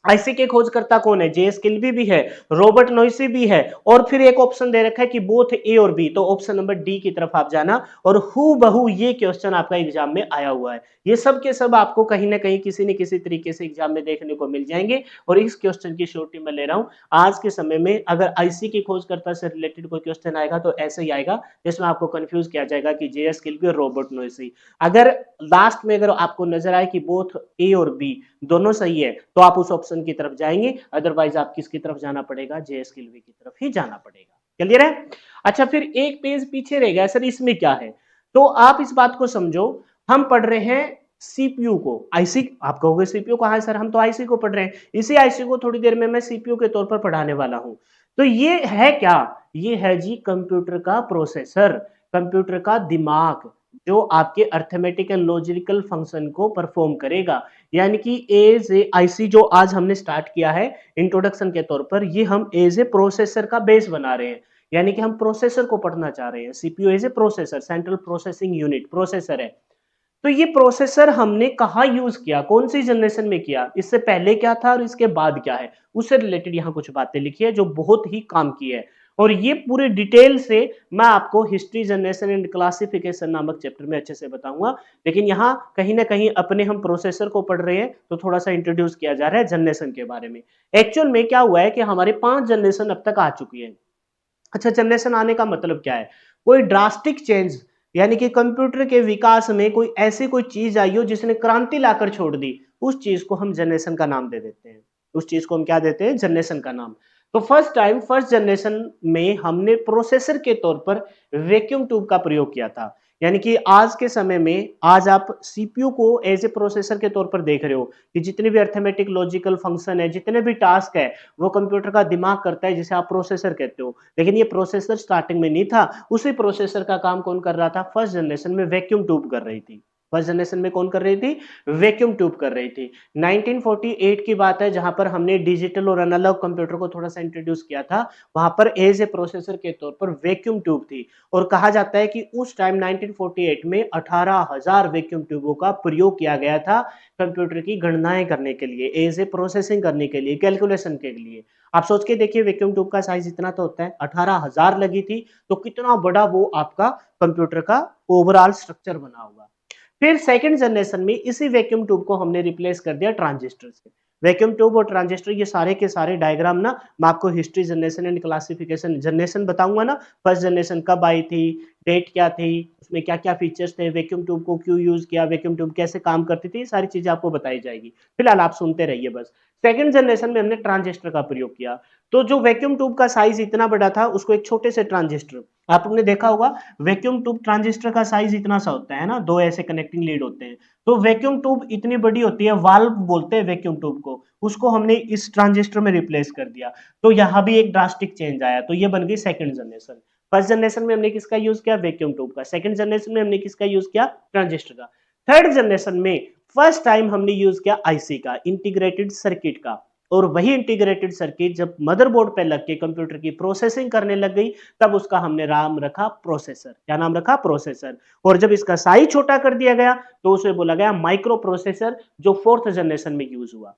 आईसी के खोजकर्ता कौन है, जेएस किल्वी भी है, रॉबर्ट नोइसी भी है, और फिर एक ऑप्शन दे रखा है कि बोथ ए और बी, तो ऑप्शन नंबर डी की तरफ आप जाना। और हु बहू ये क्वेश्चन आपका एग्जाम में आया हुआ है, ये सब के सब आपको कहीं ना कहीं किसी न किसी तरीके से एग्जाम में देखने को मिल जाएंगे। और इस क्वेश्चन की श्योरिटी मैं ले रहा हूं, आज के समय में अगर आईसी के खोजकर्ता से रिलेटेड कोई क्वेश्चन आएगा तो ऐसे ही आएगा जिसमें आपको कंफ्यूज किया जाएगा कि जेएस किल्वी और रॉबर्ट नोइसी। अगर लास्ट में अगर आपको नजर आए कि बोथ ए और बी दोनों सही है तो आप उस ऑप्शन की तरफ जाएंगे, अदरवाइज आप किसकी तरफ जाना पड़ेगा, जेएस किल्वी की तरफ ही जाना पड़ेगा। क्लियर है। अच्छा फिर एक पेज पीछे रह गया, सर इसमें क्या है, तो आप इस बात को समझो, हम पढ़ रहे हैं सीपीयू को, आईसी, आप कहोगे सीपीयू कहां है सर, हम तो आईसी को पढ़ रहे हैं, इसी आईसी को थोड़ी देर में मैं सीपीयू के तौर पर पढ़ाने वाला हूं। तो ये है क्या, ये है जी कंप्यूटर का प्रोसेसर, कंप्यूटर का दिमाग, जो आपके अर्थमेटिक एंड लॉजिकल फंक्शन को परफॉर्म करेगा। यानी कि एज ए आईसी जो आज हमने स्टार्ट किया है इंट्रोडक्शन के तौर पर, ये हम एज ए प्रोसेसर का बेस बना रहे हैं, यानी कि हम प्रोसेसर को पढ़ना चाह रहे हैं। CPU as a processor, central processing unit, processor है। तो ये प्रोसेसर हमने कहा यूज किया, कौन सी जनरेशन में किया, इससे पहले क्या था और इसके बाद क्या है, उससे रिलेटेड यहाँ कुछ बातें लिखी है जो बहुत ही काम की है। और ये पूरे डिटेल से मैं आपको हिस्ट्री जनरेशन एंड क्लासिफिकेशन नामक चैप्टर में अच्छे से बताऊंगा, लेकिन यहाँ कहीं ना कहीं अपने हम प्रोसेसर को पढ़ रहे हैं तो थोड़ा सा इंट्रोड्यूस किया जा रहा है जनरेशन के बारे में। एक्चुअल में क्या हुआ है कि हमारे 5 जनरेशन अब तक आ चुकी है। अच्छा जनरेशन आने का मतलब क्या है, कोई ड्रास्टिक चेंज, यानी कि कंप्यूटर के विकास में कोई ऐसी कोई चीज आई हो जिसने क्रांति लाकर छोड़ दी, उस चीज को हम जनरेशन का नाम दे देते हैं, उस चीज को हम क्या देते हैं, जनरेशन का नाम। तो फर्स्ट टाइम फर्स्ट जनरेशन में हमने प्रोसेसर के तौर पर वैक्यूम ट्यूब का प्रयोग किया था। यानी कि आज के समय में आज आप सीपीयू को एज ए प्रोसेसर के तौर पर देख रहे हो कि जितने भी अर्थमेटिक लॉजिकल फंक्शन है, जितने भी टास्क है, वो कंप्यूटर का दिमाग करता है, जिसे आप प्रोसेसर कहते हो। लेकिन ये प्रोसेसर स्टार्टिंग में नहीं था, उसी प्रोसेसर का काम कौन कर रहा था, फर्स्ट जनरेशन में वैक्यूम ट्यूब कर रही थी। फर्स्ट जनरेशन में कौन कर रही थी, वैक्यूम ट्यूब कर रही थी। 1948 की बात है जहां पर हमने डिजिटल और एनालॉग कंप्यूटर को थोड़ा सा इंट्रोड्यूस किया था, वहां पर एज ए प्रोसेसर के तौर पर वैक्यूम ट्यूब थी। और कहा जाता है कि उस टाइम 1948 में 18,000 वैक्यूम ट्यूबों का प्रयोग किया गया था कंप्यूटर की गणनाएं करने के लिए, एज ए प्रोसेसिंग करने के लिए, कैलकुलेशन के लिए। आप सोच के देखिए वैक्यूम ट्यूब का साइज इतना तो होता है, 18,000 लगी थी, तो कितना बड़ा वो आपका कंप्यूटर का ओवरऑल स्ट्रक्चर बना होगा। फिर सेकंड जनरेशन में इसी वैक्यूम ट्यूब को हमने रिप्लेस कर दिया ट्रांजिस्टर से। वैक्यूम ट्यूब और ट्रांजिस्टर ये सारे के सारे डायग्राम ना मैं आपको history generation and classification generation बताऊंगा ना, फर्स्ट जनरेशन कब आई थी, डेट क्या थी, उसमें क्या-क्या फीचर्स थे, वैक्यूम ट्यूब को क्यों यूज़ किया, वैक्यूम ट्यूब कैसे काम करती थी, ये सारी चीज़ें आपको बताई जाएगी। फिलहाल आप सुनते रहिए बस। सेकंड जनरेशन में हमने ट्रांजिस्टर का प्रयोग किया। तो जो वैक्यूम ट्यूब का साइज़ इतना बड़ा था, उसको एक छोटे से ट्रांजिस्टर, आपने देखा होगा वैक्यूम ट्यूब ट्रांजिस्टर का साइज़ इतना सा होता है ना, 2 ऐसे कनेक्टिंग लीड होते हैं। तो वैक्यूम ट्यूब इतनी बड़ी होती है, वाल्व बोलते हैं वैक्यूम ट्यूब को, उसको हमने इस ट्रांजिस्टर में रिप्लेस कर दिया। तो यहाँ भी एक ड्रास्टिक चेंज आया, तो ये बन गई सेकंड जनरेशन। फर्स्ट जनरेशन में हमने किसका यूज किया, वैक्यूम ट्यूब का। सेकंड जनरेशन में हमने किसका यूज किया, ट्रांजिस्टर का। थर्ड जनरेशन में फर्स्ट टाइम हमने यूज किया आईसी का, इंटीग्रेटेड सर्किट का। और वही इंटीग्रेटेड सर्किट जब मदरबोर्ड पे लग के कंप्यूटर की प्रोसेसिंग करने लग गई, तब उसका हमने नाम रखा प्रोसेसर। क्या नाम रखा, प्रोसेसर। और जब इसका साइज छोटा कर दिया गया, तो उसे बोला गया माइक्रो प्रोसेसर, जो फोर्थ जनरेशन में यूज हुआ।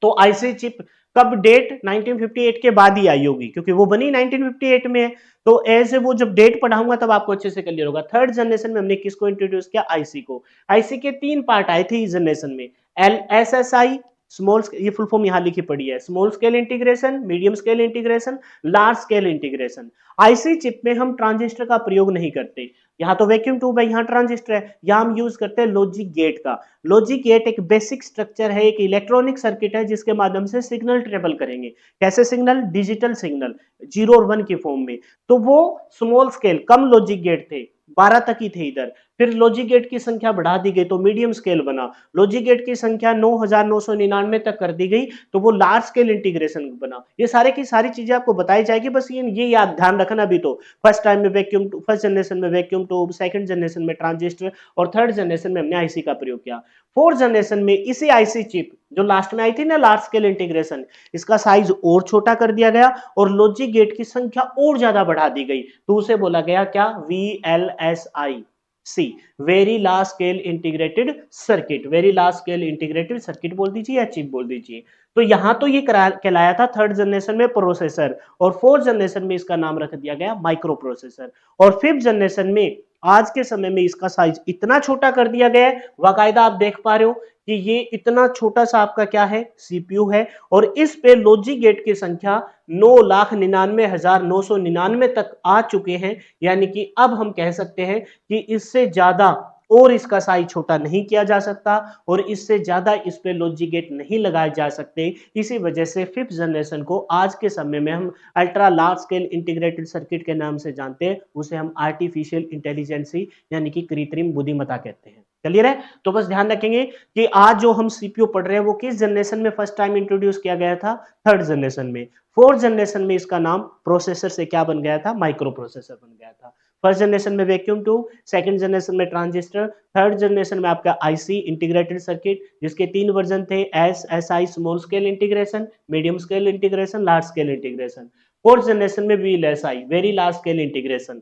तो आईसी चिप कब डेट 1958 के बाद ही आई होगी, क्योंकि वो बनी 1958 में है। तो ऐसे वो जब डेट पढ़ाऊंगा तब आपको अच्छे से क्लियर होगा। थर्ड जनरेशन में हमने किसको इंट्रोड्यूस किया, आईसी को। आईसी के 3 पार्ट आए थे इस जनरेशन में, L S S I, small, ये फुल फॉर्म यहां लिखी पड़ी है, small scale integration, medium scale integration, large scale integration. IC chip में हम ट्रांजिस्टर का प्रयोग नहीं करते। यहाँ तो वैक्यूम ट्यूब है, यहाँ ट्रांजिस्टर है, यहाँ हम यूज करते हैं लॉजिक गेट का। लॉजिक गेट एक बेसिक स्ट्रक्चर है, एक इलेक्ट्रॉनिक सर्किट है, जिसके माध्यम से सिग्नल ट्रेवल करेंगे। कैसे सिग्नल, डिजिटल सिग्नल, 0 और 1 की फॉर्म में। तो वो स्मॉल स्केल कम लॉजिक गेट थे, 12 तक ही थे इधर। फिर लॉजिक गेट की संख्या बढ़ा दी गई तो मीडियम स्केल बना। लॉजिक गेट की संख्या 9999 तक कर दी गई, तो वो लार्ज स्केल इंटीग्रेशन बना। ये सारे की सारी चीजें आपको बताई जाएगी, बस ये याद ध्यान रखना। भी तो फर्स्ट टाइम में वैक्यूम, फर्स्ट जनरेशन में वैक्यूम ट्यूब, सेकंड जनरेशन में ट्रांजिस्टर, और थर्ड जनरेशन में हमने आईसी का प्रयोग किया। फोर्थ जनरेशन में इसी आईसी चिप जो लास्ट में आई थी ना, लार्ज स्केल इंटीग्रेशन, इसका साइज और छोटा कर दिया गया और लॉजिक गेट की संख्या और ज्यादा बढ़ा दी गई। तो उसे बोला गया क्या, VLSI C, very large scale integrated circuit. Very large scale integrated circuit बोल दीजिए या चिप बोल दीजिए। तो यहां तो ये कहलाया था थर्ड जनरेशन में प्रोसेसर, और फोर्थ जनरेशन में इसका नाम रख दिया गया माइक्रो प्रोसेसर। और फिफ्थ जनरेशन में आज के समय में इसका साइज इतना छोटा कर दिया गया है, बाकायदा आप देख पा रहे हो कि ये इतना छोटा सा आपका क्या है, सीपीयू है। और इस पे लॉजिक गेट की संख्या 9,99,999 तक आ चुके हैं। यानी कि अब हम कह सकते हैं कि इससे ज्यादा और इसका साइज छोटा नहीं किया जा सकता, और इससे ज्यादा इस पे लॉजिक गेट नहीं लगाए जा सकते। इसी वजह से फिफ्थ जनरेशन को आज के समय में हम ultra large scale integrated circuit के नाम से जानते हैं। उसे हम आर्टिफिशियल इंटेलिजेंसी यानी कि कृत्रिम बुद्धिमत्ता कहते हैं। क्लियर है? तो बस ध्यान रखेंगे कि आज जो हम सीपीयू पढ़ रहे हैं वो किस जनरेशन में फर्स्ट टाइम इंट्रोड्यूस किया गया था, थर्ड जनरेशन में। फोर्थ जनरेशन में इसका नाम प्रोसेसर से क्या बन गया था, माइक्रो प्रोसेसर बन गया था। फर्स्ट जनरेशन में वैक्यूम ट्यूब, सेकंड जनरेशन में ट्रांजिस्टर, थर्ड जनरेशन में आपका आईसी इंटीग्रेटेड सर्किट, जिसके 3 वर्जन थे, S S I, small scale integration, medium scale integration, large scale integration. Fourth generation में VLSI, very large scale integration.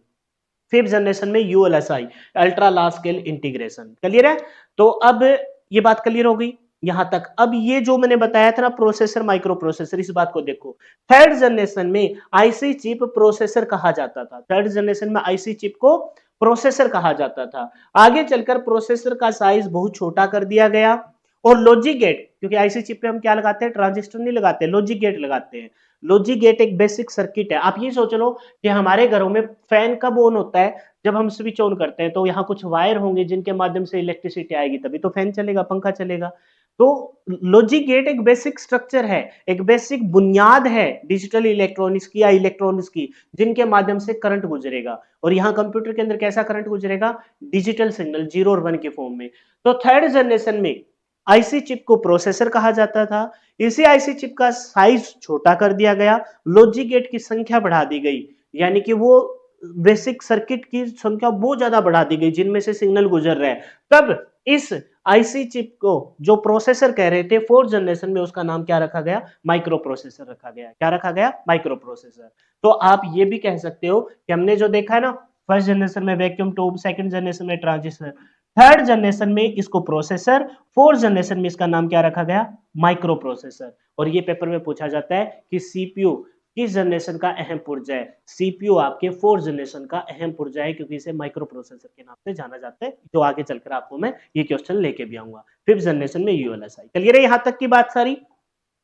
Fifth generation में ULSI, ultra large scale integration. Clear है? तो अब ये बात clear हो गई यहां तक। अब ये जो मैंने बताया था ना, प्रोसेसर माइक्रो प्रोसेसर, इस बात को देखो। थर्ड जनरेशन में आईसी चिप प्रोसेसर कहा जाता था। थर्ड जनरेशन में आईसी चिप को प्रोसेसर कहा जाता था। आगे चलकर प्रोसेसर का साइज बहुत छोटा कर दिया गया, और लॉजिक गेट, क्योंकि आईसी चिप पे हम क्या लगाते हैं, ट्रांजिस्टर नहीं लगाते, लॉजिक गेट लगाते हैं। लॉजिक गेट एक बेसिक सर्किट है। आप ये सोच लो कि हमारे घरों में फैन कब ऑन होता है, जब हम स्विच ऑन करते हैं। तो यहाँ कुछ वायर होंगे जिनके माध्यम से इलेक्ट्रिसिटी आएगी, तभी तो फैन चलेगा, पंखा चलेगा। तो लॉजिक गेट एक बेसिक स्ट्रक्चर है, एक बेसिक बुनियाद है डिजिटल इलेक्ट्रॉनिक्स की या इलेक्ट्रॉनिक्स की, जिनके माध्यम से करंट गुजरेगा। और यहाँ कंप्यूटर के अंदर कैसा करंट गुजरेगा, डिजिटल सिग्नल, 0 और 1 के फॉर्म में। तो थर्ड जनरेशन में आईसी चिप को प्रोसेसर कहा जाता था। इसी आईसी चिप का साइज छोटा कर दिया गया, लॉजिक गेट की संख्या बढ़ा दी गई, यानी कि वो बेसिक सर्किट की संख्या बहुत ज्यादा बढ़ा दी गई जिनमें से सिग्नल गुजर रहा है। तब इस आईसी चिप को जो प्रोसेसर कह रहे थे फोर्थ जनरेशन में, उसका नाम क्या रखा गया, माइक्रो प्रोसेसर रखा गया। क्या रखा गया, माइक्रो प्रोसेसर। तो आप ये भी कह सकते हो कि हमने जो देखा है ना, फर्स्ट जनरेशन में वैक्यूम ट्यूब, सेकंड जनरेशन में ट्रांजिस्टर, थर्ड जनरेशन में इसको प्रोसेसर, फोर्थ जनरेशन में इसका नाम क्या रखा गया, माइक्रो प्रोसेसर। और ये पेपर में पूछा जाता है कि सीपीयू किस जनरेशन का अहम पुर्जा है। सीपीयू आपके फोर्थ जनरेशन का अहम पुर्जा है, क्योंकि इसे माइक्रो प्रोसेसर के नाम से जाना जाता है। तो आगे चलकर आपको मैं ये क्वेश्चन लेके भी आऊंगा। फिफ्थ जनरेशन में यूएलएसआई। क्लियर है यहां तक की बात सारी?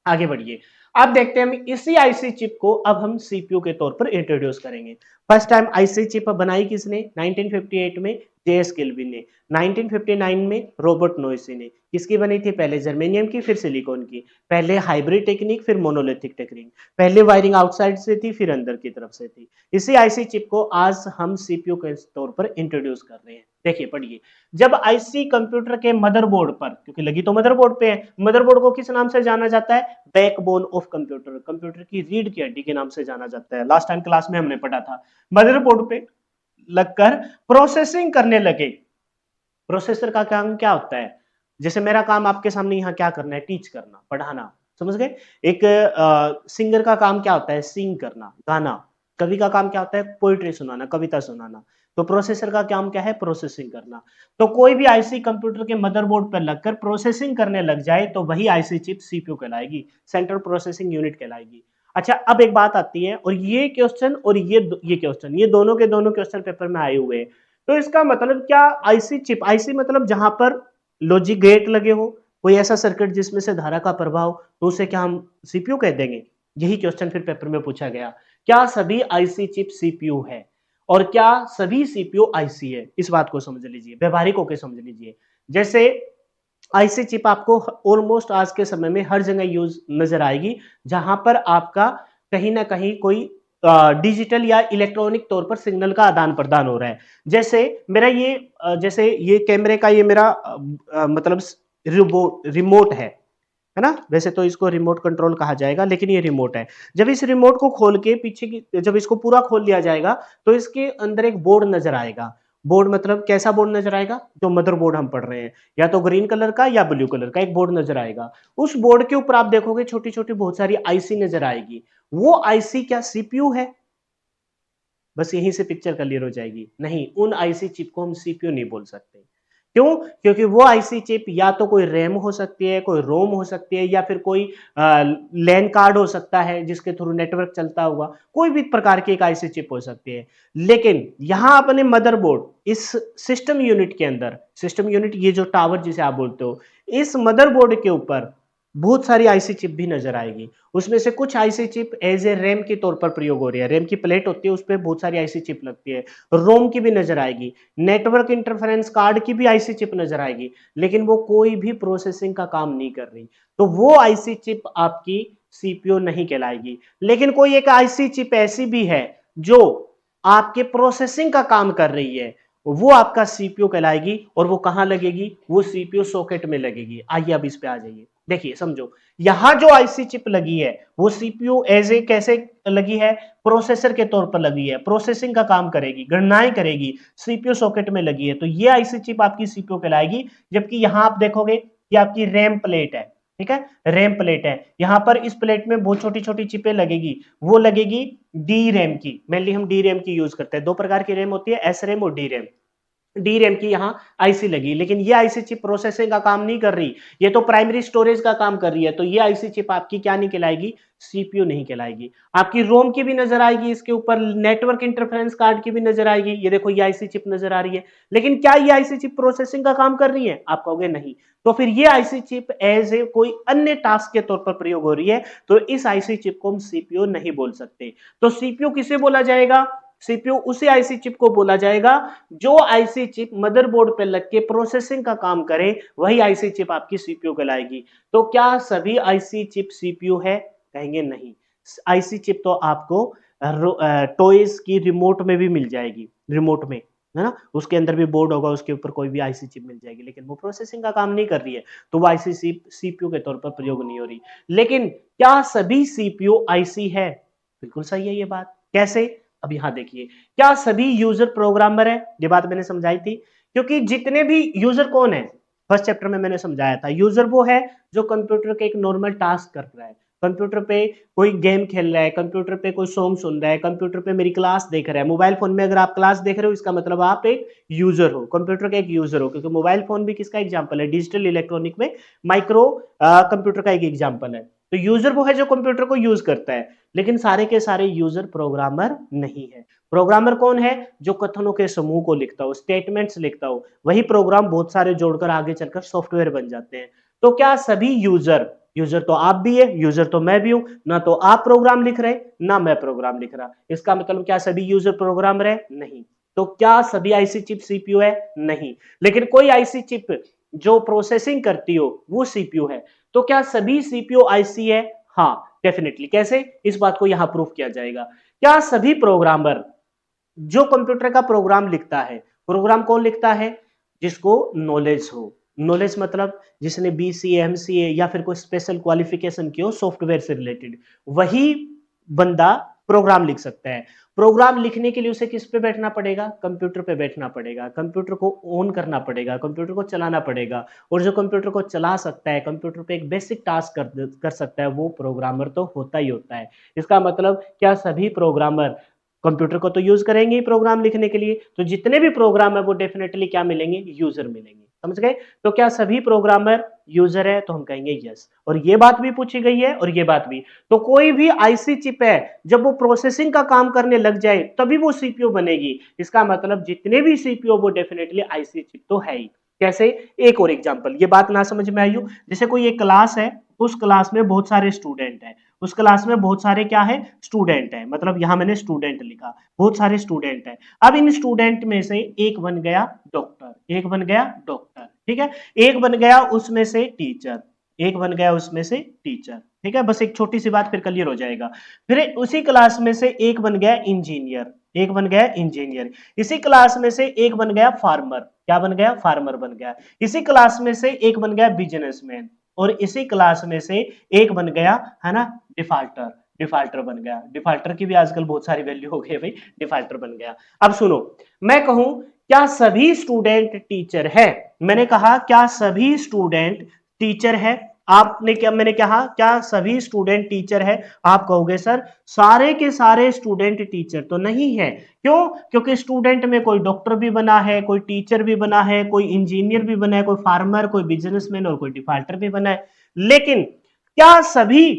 आगे बढ़िए। अब देखते हैं हम इसी आईसी चिप को अब हम सीपीयू के तौर पर इंट्रोड्यूस करेंगे। फर्स्ट टाइम आईसी चिप बनाई किसने? 1958 में जेएस किल्विन ने। 1959 में रॉबर्ट नोइसी ने। किसकी बनी थी? पहले जर्मेनियम की, फिर सिलिकॉन की। पहले हाइब्रिड टेक्निक, फिर मोनोलिथिक टेक्निक। पहले वायरिंग आउटसाइड से थी, फिर अंदर की तरफ से थी। इसी आईसी चिप को आज हम सीपीयू के तौर पर इंट्रोड्यूस कर रहे हैं। देखिए पढ़िए, जब आईसी कंप्यूटर के मदरबोर्ड पर, क्योंकि लगी तो मदरबोर्ड पे है, मदरबोर्ड को किस नाम से जाना जाता है? बैकबोन ऑफ कंप्यूटर, कंप्यूटर की रीढ़ की हड्डी के नाम से जाना जाता है। लास्ट टाइम क्लास में हमने पढ़ा था। मदरबोर्ड पे लगकर प्रोसेसिंग करने लगे। प्रोसेसर का काम क्या होता है? जैसे मेरा काम आपके सामने यहाँ क्या करना है? टीच करना, पढ़ाना, समझ गए? एक सिंगर का काम क्या होता है? सिंग करना, गाना। कवि का काम क्या होता है? पोइट्री सुनाना, कविता सुनाना। तो प्रोसेसर का काम क्या है? प्रोसेसिंग करना। तो कोई भी आईसी कंप्यूटर के मदरबोर्ड पर लगकर प्रोसेसिंग करने लग जाए तो वही आईसी चिप सीपीयू कहलाएगी, सेंट्रल प्रोसेसिंग यूनिट कहलाएगी। अच्छा, अब एक बात आती है, और ये क्वेश्चन और ये क्वेश्चन, ये दोनों के दोनों क्वेश्चन पेपर में आए हुए हैं। तो इसका मतलब क्या? आईसी चिप, आईसी मतलब जहां पर लॉजिक गेट लगे हो, कोई ऐसा सर्किट जिसमें से धारा का प्रवाह हो, तो उसे क्या हम सीपीयू कह देंगे? यही क्वेश्चन फिर पेपर में पूछा गया। क्या सभी आईसी चिप सीपीयू है? और क्या सभी सीपीयू आईसी है? इस बात को समझ लीजिए, व्यवहारिक होकर समझ लीजिए। जैसे आईसी चिप आपको ऑलमोस्ट आज के समय में हर जगह यूज नजर आएगी, जहां पर आपका कहीं ना कहीं कोई डिजिटल या इलेक्ट्रॉनिक तौर पर सिग्नल का आदान प्रदान हो रहा है। जैसे मेरा ये जैसे ये कैमरे का ये मेरा मतलब रिमोट है ना? वैसे तो इसको रिमोट कंट्रोल कहा जाएगा, लेकिन ये रिमोट है। जब इस रिमोट को खोल के पीछे की, जब इसको पूरा खोल लिया जाएगा तो इसके अंदर एक बोर्ड नजर आएगा। बोर्ड मतलब कैसा बोर्ड नजर आएगा? जो मदरबोर्ड हम पढ़ रहे हैं, या तो ग्रीन कलर का या ब्लू कलर का एक बोर्ड नजर आएगा। उस बोर्ड के ऊपर आप देखोगे छोटी छोटी बहुत सारी आईसी नजर आएगी। वो आईसी क्या सीपीयू है? बस यहीं से पिक्चर क्लियर हो जाएगी। नहीं, उन आईसी चिप को हम सीपीयू नहीं बोल सकते। क्यों? क्योंकि वो आईसी चिप या तो कोई रैम हो सकती है, कोई रोम हो सकती है, या फिर कोई लैन कार्ड हो सकता है जिसके थ्रू नेटवर्क चलता हुआ, कोई भी प्रकार की एक आईसी चिप हो सकती है। लेकिन यहां अपने मदरबोर्ड, इस सिस्टम यूनिट के अंदर, सिस्टम यूनिट ये जो टावर जिसे आप बोलते हो, इस मदरबोर्ड के ऊपर बहुत सारी आईसी चिप भी नजर आएगी। उसमें से कुछ IC chip as a RAM के तौर पर प्रयोग हो रही है। रैम की प्लेट होती है, उस पर बहुत सारी आईसी चिप लगती है। रोम की भी नजर आएगी, नेटवर्क इंटरफेरेंस कार्ड की भी आईसी चिप नजर आएगी, लेकिन वो कोई भी प्रोसेसिंग का काम नहीं कर रही। तो वो आईसी चिप आपकी सीपीयू नहीं कहलाएगी। लेकिन कोई एक आईसी चिप ऐसी भी है जो आपके प्रोसेसिंग का काम कर रही है, वो आपका सीपीयू कहलाएगी। और वो कहां लगेगी? वो सीपीयू सॉकेट में लगेगी। आइए अब इस पे आ जाइए, देखिए समझो। यहां जो आईसी चिप लगी है वो सीपीयू एज ए कैसे लगी है? प्रोसेसर के तौर पर लगी है, प्रोसेसिंग का काम करेगी, गणनाएं करेगी, सीपीयू सॉकेट में लगी है। तो ये आईसी चिप आपकी सीपीयू कहलाएगी। जबकि यहां आप देखोगे कि आपकी रैम प्लेट है, ठीक है, रैम प्लेट है। यहां पर इस प्लेट में बहुत छोटी छोटी चिपें लगेगी, वो लगेगी डी रैम की। मेनली हम डी रैम की यूज करते हैं। दो प्रकार की रैम होती है, एस रैम और डी रैम। डी रैम की यहाँ आईसी लगी, लेकिन ये आईसी चिप प्रोसेसिंग का काम नहीं कर रही, ये तो प्राइमरी स्टोरेज का काम कर रही है। तो ये आईसी चिप आपकी क्या नहीं कहलाएगी? सीपीयू नहीं कहलाएगी। आपकी रोम की भी नजर आएगी, इसके ऊपर नेटवर्क इंटरफेरेंस कार्ड की भी नजर आएगी। ये देखो ये आईसी चिप नजर आ रही है, लेकिन क्या ये आईसी चिप प्रोसेसिंग का काम कर रही है? आप कहोगे नहीं। तो फिर ये आईसी चिप एज ए कोई अन्य टास्क के तौर पर प्रयोग हो रही है, तो इस आईसी चिप को हम सीपीयू नहीं बोल सकते। तो सीपीयू किसे बोला जाएगा? सीपीयू उसी आईसी चिप को बोला जाएगा जो आईसी चिप मदरबोर्ड पे लग के प्रोसेसिंग का काम करे, वही आईसी चिप आपकी सीपीयू कहलाएगी। तो क्या सभी आईसी चिप सीपीयू है? कहेंगे नहीं। आईसी चिप तो आपको टॉयज की रिमोट में भी मिल जाएगी, रिमोट में, है ना? उसके अंदर भी बोर्ड होगा, उसके ऊपर कोई भी आईसी चिप मिल जाएगी, लेकिन वो प्रोसेसिंग का काम नहीं कर रही है, तो वो आईसी चिप सीपीयू के तौर पर प्रयोग नहीं हो रही। लेकिन क्या सभी सीपीयू आईसी है? बिल्कुल सही है ये बात। कैसे? अब यहां देखिए, क्या सभी यूजर प्रोग्रामर है? ये बात मैंने समझाई थी। क्योंकि जितने भी यूजर कौन है, फर्स्ट चैप्टर में मैंने समझाया था, यूजर वो है जो कंप्यूटर के एक नॉर्मल टास्क कर रहा है। कंप्यूटर पे कोई गेम खेल रहा है, कंप्यूटर पे कोई सॉन्ग सुन रहा है, कंप्यूटर पे मेरी क्लास देख रहा है। मोबाइल फोन में अगर आप क्लास देख रहे हो, इसका मतलब आप एक यूजर हो, कंप्यूटर का एक यूजर हो। क्योंकि मोबाइल फोन भी किसका एग्जाम्पल है? डिजिटल इलेक्ट्रॉनिक में माइक्रो कंप्यूटर का एक एग्जाम्पल है। तो यूजर वो है जो कंप्यूटर को यूज करता है। लेकिन सारे के सारे यूजर प्रोग्रामर नहीं है। प्रोग्रामर कौन है? जो कथनों के समूह को लिखता हो, स्टेटमेंट्स लिखता हो। वही प्रोग्राम बहुत सारे जोड़कर आगे चलकर सॉफ्टवेयर बन जाते हैं। तो क्या सभी यूजर यूजर तो आप भी है, यूजर तो मैं भी हूं, ना तो आप प्रोग्राम लिख रहे ना मैं प्रोग्राम लिख रहा। इसका मतलब क्या सभी यूजर प्रोग्रामर है? नहीं। तो क्या सभी आईसी चिप सीपीयू है? नहीं। लेकिन कोई आईसी चिप जो प्रोसेसिंग करती हो वो सीपीयू है। तो क्या सभी सीपीयू आईसी है? हाँ, डेफिनेटली। कैसे? इस बात को यहां प्रूफ किया जाएगा। क्या सभी प्रोग्रामर जो कंप्यूटर का प्रोग्राम लिखता है, प्रोग्राम कौन लिखता है? जिसको नॉलेज हो। नॉलेज मतलब जिसने बीसीए, एमसीए या फिर कोई स्पेशल क्वालिफिकेशन की हो सॉफ्टवेयर से रिलेटेड, वही बंदा प्रोग्राम लिख सकता है। प्रोग्राम लिखने के लिए उसे किस पे बैठना पड़ेगा? कंप्यूटर पे बैठना पड़ेगा, कंप्यूटर को ऑन करना पड़ेगा, कंप्यूटर को चलाना पड़ेगा। और जो कंप्यूटर को चला सकता है, कंप्यूटर पे एक बेसिक टास्क कर सकता है, वो प्रोग्रामर तो होता ही होता है। इसका मतलब क्या सभी प्रोग्रामर कंप्यूटर को तो यूज करेंगे ही प्रोग्राम लिखने के लिए, तो जितने भी प्रोग्राम है वो डेफिनेटली क्या मिलेंगे? यूजर मिलेंगे। समझ गए? तो क्या सभी प्रोग्रामर यूजर है? तो हम कहेंगे यस। और ये बात भी पूछी गई है और ये बात भी। तो कोई भी आईसी चिप है, जब वो प्रोसेसिंग का काम करने लग जाए तभी वो सीपीयू बनेगी। इसका मतलब जितने भी सीपीयू वो डेफिनेटली आईसी चिप तो है ही। कैसे? एक और एग्जांपल, ये बात ना समझ में आई हो, जैसे कोई एक क्लास है, उस क्लास में बहुत सारे स्टूडेंट हैं, उस क्लास में बहुत सारे क्या है? स्टूडेंट है। मतलब यहां मैंने स्टूडेंट लिखा, बहुत सारे स्टूडेंट है। अब इन स्टूडेंट में से एक बन गया डॉक्टर, एक बन गया डॉक्टर, ठीक है, एक बन गया उसमें से टीचर, एक बन गया उसमें से टीचर, ठीक है। बस एक छोटी सी बात फिर क्लियर हो जाएगा। फिर उसी क्लास में से एक बन गया इंजीनियर, एक बन गया इंजीनियर। इसी क्लास में से एक बन गया फार्मर, क्या बन गया? फार्मर बन गया। इसी क्लास में से एक बन गया बिजनेसमैन, और इसी क्लास में से एक बन गया, है ना, डिफाल्टर, डिफाल्टर बन गया। डिफाल्टर की भी आजकल बहुत सारी वैल्यू हो गई भाई, डिफाल्टर बन गया। अब सुनो, मैं कहूं क्या सभी स्टूडेंट टीचर है? मैंने कहा क्या सभी स्टूडेंट टीचर है? आपने क्या, मैंने कहा क्या सभी स्टूडेंट टीचर है? आप कहोगे सर सारे के सारे स्टूडेंट टीचर तो नहीं है। क्यों? क्योंकि स्टूडेंट में कोई डॉक्टर भी बना है, कोई टीचर भी बना है, कोई इंजीनियर भी बना है, कोई फार्मर, कोई बिजनेसमैन और कोई डिफाल्टर भी बना है। लेकिन क्या सभी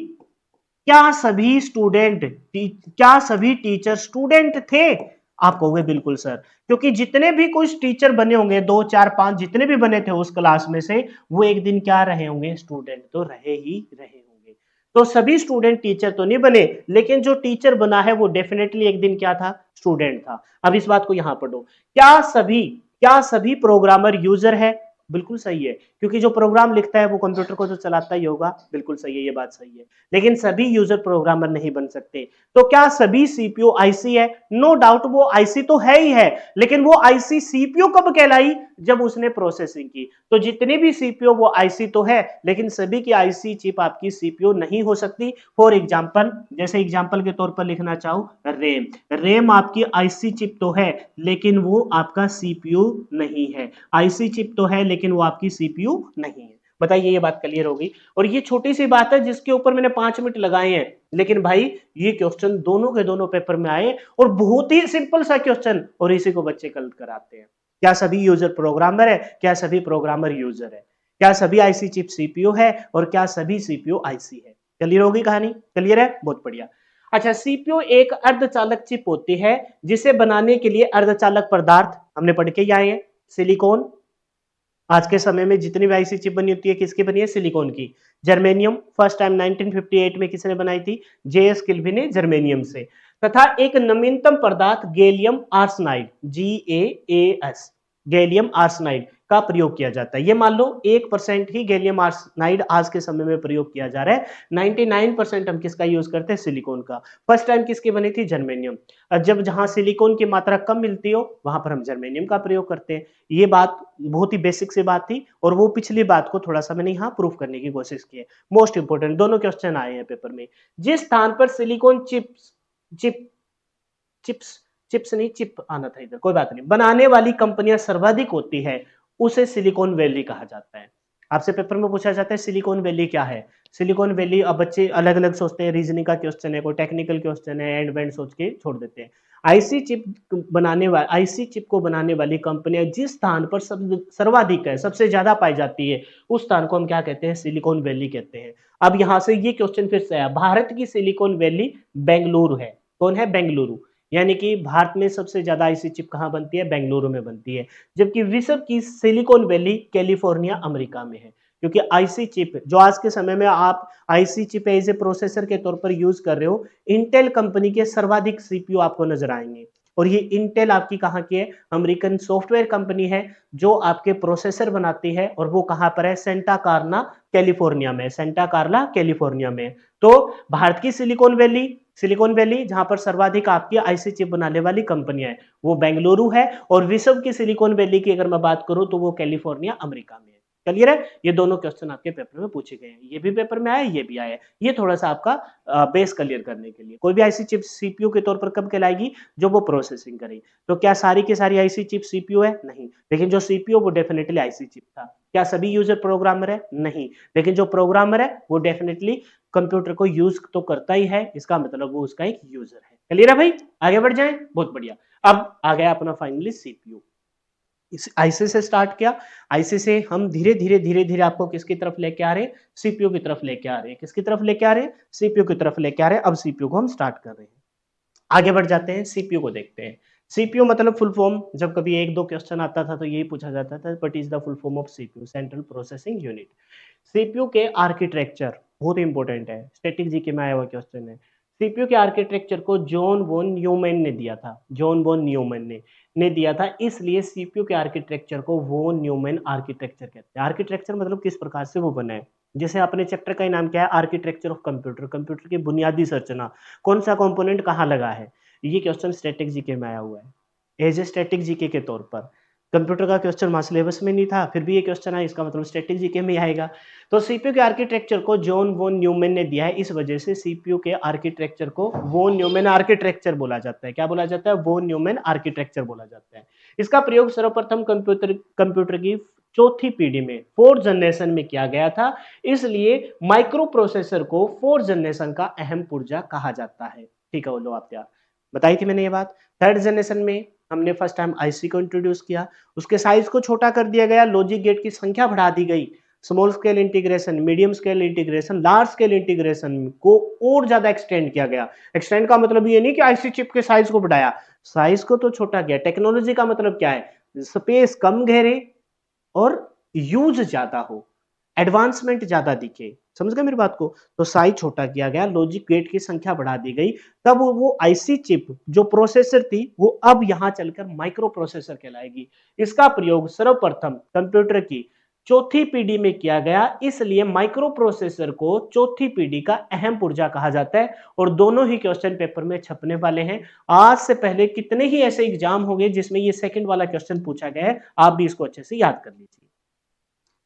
क्या सभी स्टूडेंट क्या सभी टीचर स्टूडेंट थे? आप कहोगे बिल्कुल सर, क्योंकि जितने भी कुछ टीचर बने होंगे, दो चार पांच जितने भी बने थे उस क्लास में से, वो एक दिन क्या रहे होंगे? स्टूडेंट तो रहे ही रहे होंगे। तो सभी स्टूडेंट टीचर तो नहीं बने, लेकिन जो टीचर बना है वो डेफिनेटली एक दिन क्या था? स्टूडेंट था। अब इस बात को यहां पढ़ो, क्या सभी प्रोग्रामर यूजर है? बिल्कुल सही है, क्योंकि जो प्रोग्राम लिखता है वो कंप्यूटर को तो चलाता ही होगा। बिल्कुल सही है, ये बात सही है। लेकिन सभी यूजर प्रोग्रामर नहीं बन सकते। तो क्या सभी सीपीयू आईसी है? नो डाउट वो आईसी तो है ही है, लेकिन वो आईसी सीपीयू कब कहलाई? जब उसने प्रोसेसिंग की। तो जितनी भी सीपीयू वो आईसी तो है, लेकिन सभी की आईसी चिप आपकी सीपीयू नहीं हो सकती। फॉर एग्जांपल, जैसे एग्जांपल के तौर पर लिखना चाहूं, रैम, रैम आपकी आईसी चिप तो है, लेकिन वो आपका सीपीयू नहीं है। आईसी चिप तो है, लेकिन वो आपकी सीपीयू नहीं है। बताइए, ये बात क्लियर होगी? और ये छोटी सी बात है जिसके ऊपर मैंने 5 मिनट लगाए हैं, लेकिन भाई ये क्वेश्चन दोनों के दोनों पेपर में आए, और बहुत ही सिंपल सा क्वेश्चन, और इसी को बच्चे कल कराते हैं। क्या सभी यूजर प्रोग्रामर है? क्या सभी प्रोग्रामर यूजर है? क्या सभी आईसी चिप सीपीयू है? और क्या सभी सीपीयू आईसी है? क्लियर होगी कहानी? क्लियर है? बहुत बढ़िया। अच्छा, सीपीयू एक अर्धचालक चिप होती है जिसे बनाने के लिए अर्धचालक पदार्थ हमने पढ़ के ही आए हैं, सिलिकॉन। आज के समय में जितनी भी आईसी चिप बनी होती है किसकी बनी है? सिलिकॉन की। जर्मेनियम फर्स्ट टाइम 1958 में किसने बनाई थी? जेएस किल्वी ने, जर्मेनियम से। तथा एक नवीनतम पदार्थ gallium arsenide, GaAs, gallium arsenide का प्रयोग किया जाता है। ये मान लो 1% ही गैलियम आर्सेनाइड आज के समय में प्रयोग किया जा रहा है, 99% हम किसका यूज करते हैं? सिलिकॉन का। फर्स्ट टाइम किसकी बनी थी? जर्मेनियम। जब जहां सिलिकॉन की मात्रा कम मिलती हो वहां पर हम जर्मेनियम का प्रयोग करते हैं। ये बात बहुत ही बेसिक सी बात थी, और वो पिछली बात को थोड़ा सा मैंने यहाँ प्रूफ करने की कोशिश की है। मोस्ट इंपोर्टेंट दोनों क्वेश्चन आए हैं पेपर में। जिस स्थान पर सिलिकॉन चिप चिप्स चिप्स नहीं, चिप आना था इधर, कोई बात नहीं, बनाने वाली कंपनियां सर्वाधिक होती है, उसे सिलिकॉन वैली कहा जाता है। आपसे पेपर में पूछा जाता है सिलिकॉन वैली क्या है? सिलिकॉन वैली, अब बच्चे अलग अलग सोचते हैं, रीजनिंग का क्वेश्चन है, कोई टेक्निकल क्वेश्चन है, एंड वेंड सोच के छोड़ देते हैं। आईसी चिप को बनाने वाली कंपनियां जिस स्थान पर सर्वाधिक है, सबसे ज्यादा पाई जाती है, उस स्थान को हम क्या कहते हैं? सिलिकॉन वैली कहते हैं। अब यहां से ये क्वेश्चन फिर से आया, भारत की सिलिकॉन वैली बेंगलुरु है। कौन है? बेंगलुरु। यानी कि भारत में सबसे ज्यादा आईसी चिप कहां बनती है? बेंगलुरु में बनती है। जबकि विश्व की सिलिकॉन वैली कैलिफोर्निया, अमेरिका में है। क्योंकि आईसी चिप जो आज के समय में आप IC chip as a processor के तौर पर यूज कर रहे हो, इंटेल कंपनी के सर्वाधिक सीपीयू आपको नजर आएंगे। और ये इंटेल आपकी कहाँ की है? अमेरिकन सॉफ्टवेयर कंपनी है जो आपके प्रोसेसर बनाती है, और वो कहां पर है? सेंटा कार्ला कैलिफोर्निया में, सेंटा कार्ला कैलिफोर्निया में। तो भारत की सिलिकॉन वैली जहां पर सर्वाधिक आपकी आईसी चिप बनाने वाली कंपनियां है, वो बेंगलुरु है। और विश्व की सिलिकॉन वैली की अगर मैं बात करूं तो वो कैलिफोर्निया अमेरिका में है। क्लियर है? ये दोनों क्वेश्चन आपके पेपर में पूछे गए हैं, ये भी पेपर में आया, ये भी आया। ये थोड़ा सा आपका बेस क्लियर करने के लिए। कोई भी आईसी चिप सीपीयू के तौर पर कब कहलाएगी? जो वो प्रोसेसिंग करेगी। तो क्या सारी की सारी आईसी चिप सीपीयू है? नहीं। लेकिन जो सीपीयू वो डेफिनेटली आईसी चिप था। क्या सभी यूजर प्रोग्रामर है? नहीं। लेकिन जो प्रोग्रामर है वो डेफिनेटली कंप्यूटर को यूज तो करता ही है, इसका मतलब वो उसका एक यूजर है। क्लियर है भाई? आगे बढ़ जाएं। बहुत बढ़िया। अब आ गया अपना फाइनली सीपीयू। इस आईसी से स्टार्ट किया, आईसी से हम धीरे धीरे आपको किसकी तरफ लेके आ रहे हैं? सीपीयू की तरफ लेके आ रहे हैं। किसकी तरफ लेके आ रहे हैं? सीपीयू की तरफ लेके आ रहे हैं। अब सीपीयू को हम स्टार्ट कर रहे हैं, आगे बढ़ जाते हैं, सीपीयू को देखते हैं। सीपीयू मतलब फुल फॉर्म, जब कभी एक दो क्वेश्चन आता था तो यही पूछा जाता था, what is the full form of CPU? Central processing unit. CPU के आर्किटेक्चर बहुत इंपॉर्टेंट है, स्टैटिक जीके में आया हुआ क्वेश्चन है। सीपीयू के आर्किटेक्चर को जॉन वॉन न्यूमैन ने दिया था, जॉन वॉन न्यूमैन ने दिया था, इसलिए सीपीयू के आर्किटेक्चर को वॉन न्यूमैन आर्किटेक्चर कहते हैं। आर्किटेक्चर मतलब किस प्रकार से वो बना है। जैसे अपने चैप्टर का ही नाम क्या है? Architecture of computer. कंप्यूटर की बुनियादी संरचना, कौन सा कंपोनेंट कहाँ लगा है, ये क्वेश्चन स्टैटिक जीके में आया हुआ है एज ए स्टैटिक जीके के तौर पर। कंप्यूटर का क्वेश्चन वहां सिलेबस में नहीं था, फिर भी ये क्वेश्चन है, इसका मतलब स्टैटिक जीके में आएगा। तो सीपीयू के आर्किटेक्चर को जॉन वॉन न्यूमैन ने दिया है, इस वजह से सीपीयू के आर्किटेक्चर को वॉन न्यूमैन आर्किटेक्चर बोला जाता है। क्या बोला जाता है? वॉन न्यूमैन आर्किटेक्चर बोला जाता है। इसका प्रयोग सर्वप्रथम कंप्यूटर की चौथी पीढ़ी में, फोर्थ जनरेशन में किया गया था, इसलिए माइक्रो प्रोसेसर को फोर्थ जनरेशन का अहम पुर्जा कहा जाता है। ठीक है, बोलो आप यार, बताई थी मैंने ये बात। थर्ड जनरेशन में हमने फर्स्ट टाइम आईसी को इंट्रोड्यूस किया, उसके साइज को छोटा कर दिया गया, लॉजिक गेट की संख्या बढ़ा दी गई, small scale integration, medium scale integration, large scale integration को और ज्यादा एक्सटेंड किया गया। एक्सटेंड का मतलब ये नहीं कि आईसी चिप के साइज को बढ़ाया, साइज को तो छोटा किया। टेक्नोलॉजी का मतलब क्या है? स्पेस कम घेरे और यूज ज्यादा हो, एडवांसमेंट ज्यादा दिखे। समझ गए मेरी बात को? तो साइज छोटा किया गया, लॉजिक गेट की संख्या बढ़ा दी गई, तब वो आईसी चिप जो प्रोसेसर थी वो अब यहां चलकर माइक्रो प्रोसेसर कहलाएगी। इसका प्रयोग सर्वप्रथम कंप्यूटर की चौथी पीढ़ी में किया गया, इसलिए माइक्रो प्रोसेसर को चौथी पीढ़ी का अहम पुर्जा कहा जाता है। और दोनों ही क्वेश्चन पेपर में छपने वाले हैं। आज से पहले कितने ही ऐसे एग्जाम हो गए जिसमें ये सेकंड वाला क्वेश्चन पूछा गया है, आप भी इसको अच्छे से याद कर लीजिए।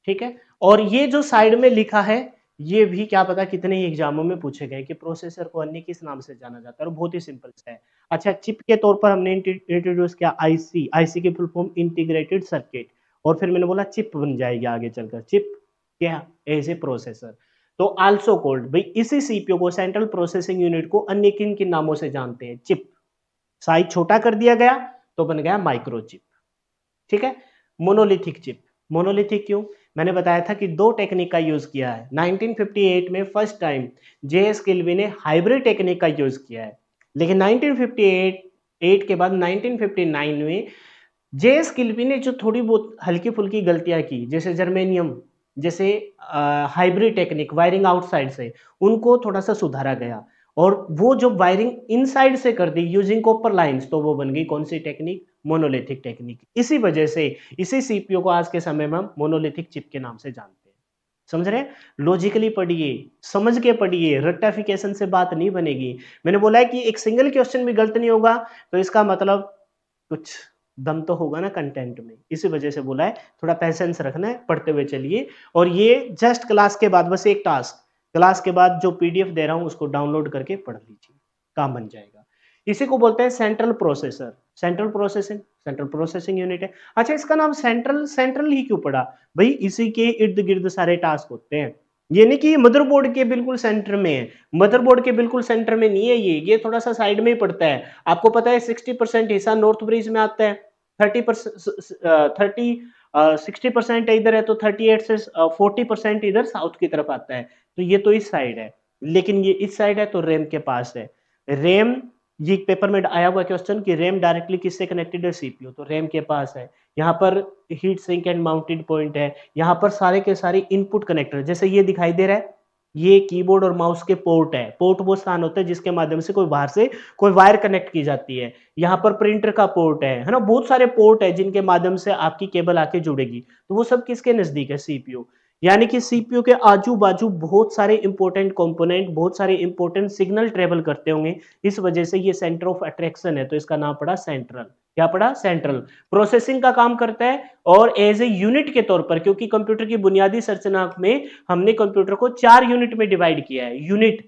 ठीक है, और ये जो साइड में लिखा है, ये भी क्या पता कितने ही एग्जामों में पूछे गए कि प्रोसेसर को अन्य किस नाम से जाना जाता है, और बहुत ही सिंपल सा है। अच्छा, चिप के तौर पर हमने इंट्रोड्यूस किया आईसी, आईसी की फुल फॉर्म इंटीग्रेटेड सर्किट, और फिर मैंने बोला चिप बन जाएगी आगे चलकर, चिप क्या? As a processor. तो आल्सो कॉल्ड, भाई इसी सीपीयू को, सेंट्रल प्रोसेसिंग यूनिट को अन्य किन किन नामों से जानते हैं? चिप, साइज छोटा कर दिया गया तो बन गया माइक्रो चिप। ठीक है, मोनोलिथिक चिप। मोनोलिथिक क्यों? मैंने बताया था कि दो टेक्निक का यूज किया है। 1958 में फर्स्ट टाइम जेएस किल्वी ने हाइब्रिड टेक्निक का यूज किया है, लेकिन 1958 के बाद 1959 में जेएस किल्वी ने जो थोड़ी बहुत हल्की फुल्की गलतियां की, जैसे जर्मेनियम, जैसे हाइब्रिड टेक्निक वायरिंग आउटसाइड से, उनको थोड़ा सा सुधारा गया, और वो जो वायरिंग इनसाइड से कर दी यूजिंग कॉपर लाइंस, तो वो बन गई कौन सी टेक्निक? Monolithic technique. इसी वजह से इसी सीपीयू को आज के समय में हम मोनोलिथिक चिप के नाम से जानते हैं। समझ रहे हैं? लॉजिकली पढ़िए, समझ के पढ़िए, रट्टाफिकेशन से बात नहीं बनेगी। मैंने बोला है कि एक सिंगल क्वेश्चन भी गलत नहीं होगा, तो इसका मतलब कुछ दम तो होगा ना कंटेंट में, इसी वजह से बोला है थोड़ा पेशेंस रखना है, पढ़ते हुए चलिए। और ये जस्ट क्लास के बाद बस एक टास्क, क्लास के बाद जो पीडीएफ दे रहा हूं उसको डाउनलोड करके पढ़ लीजिए, काम बन जाएगा। इसी को बोलते हैं central processor, central processing unit है। अच्छा, इसका नाम सेंट्रल सेंट्रल ही क्यों पड़ा? भाई इसी के इर्द गिर्द सारे टास्क होते हैं, ये नहीं कि मदरबोर्ड के बिल्कुल सेंटर में है, मदरबोर्ड के बिल्कुल सेंटर में नहीं है, ये थोड़ा सा साइड में ही पड़ता है। आपको पता है 60% हिस्सा नॉर्थ ब्रिज में आता है, 60% इधर है, तो 38 से 40% इधर साउथ की तरफ आता है, तो ये तो इस साइड है। लेकिन ये इस साइड है तो रेम के पास है। रेम ये एक पेपर में आया हुआ क्वेश्चन कि रैम डायरेक्टली किससे कनेक्टेड है, सीपीयू, तो रैम के पास है। यहाँ पर heat sink and mounted point है। यहाँ पर सारे के सारे इनपुट कनेक्टर, जैसे ये दिखाई दे रहा है, ये कीबोर्ड और माउस के पोर्ट है। पोर्ट वो स्थान होता है जिसके माध्यम से कोई बाहर से कोई वायर कनेक्ट की जाती है। यहाँ पर प्रिंटर का पोर्ट है ना, बहुत सारे पोर्ट है जिनके माध्यम से आपकी केबल आके जुड़ेगी। तो वो सब किसके नजदीक है, सीपीयू। यानी कि सीपीयू के आजू बाजू बहुत सारे इंपॉर्टेंट कंपोनेंट, बहुत सारे इंपॉर्टेंट सिग्नल ट्रेवल करते होंगे। इस वजह से ये सेंटर ऑफ अट्रैक्शन है, तो इसका नाम पड़ा सेंट्रल। क्या पड़ा, सेंट्रल। प्रोसेसिंग का काम करता है और एज ए यूनिट के तौर पर, क्योंकि कंप्यूटर की बुनियादी संरचना में हमने कंप्यूटर को 4 यूनिट में डिवाइड किया है। यूनिट,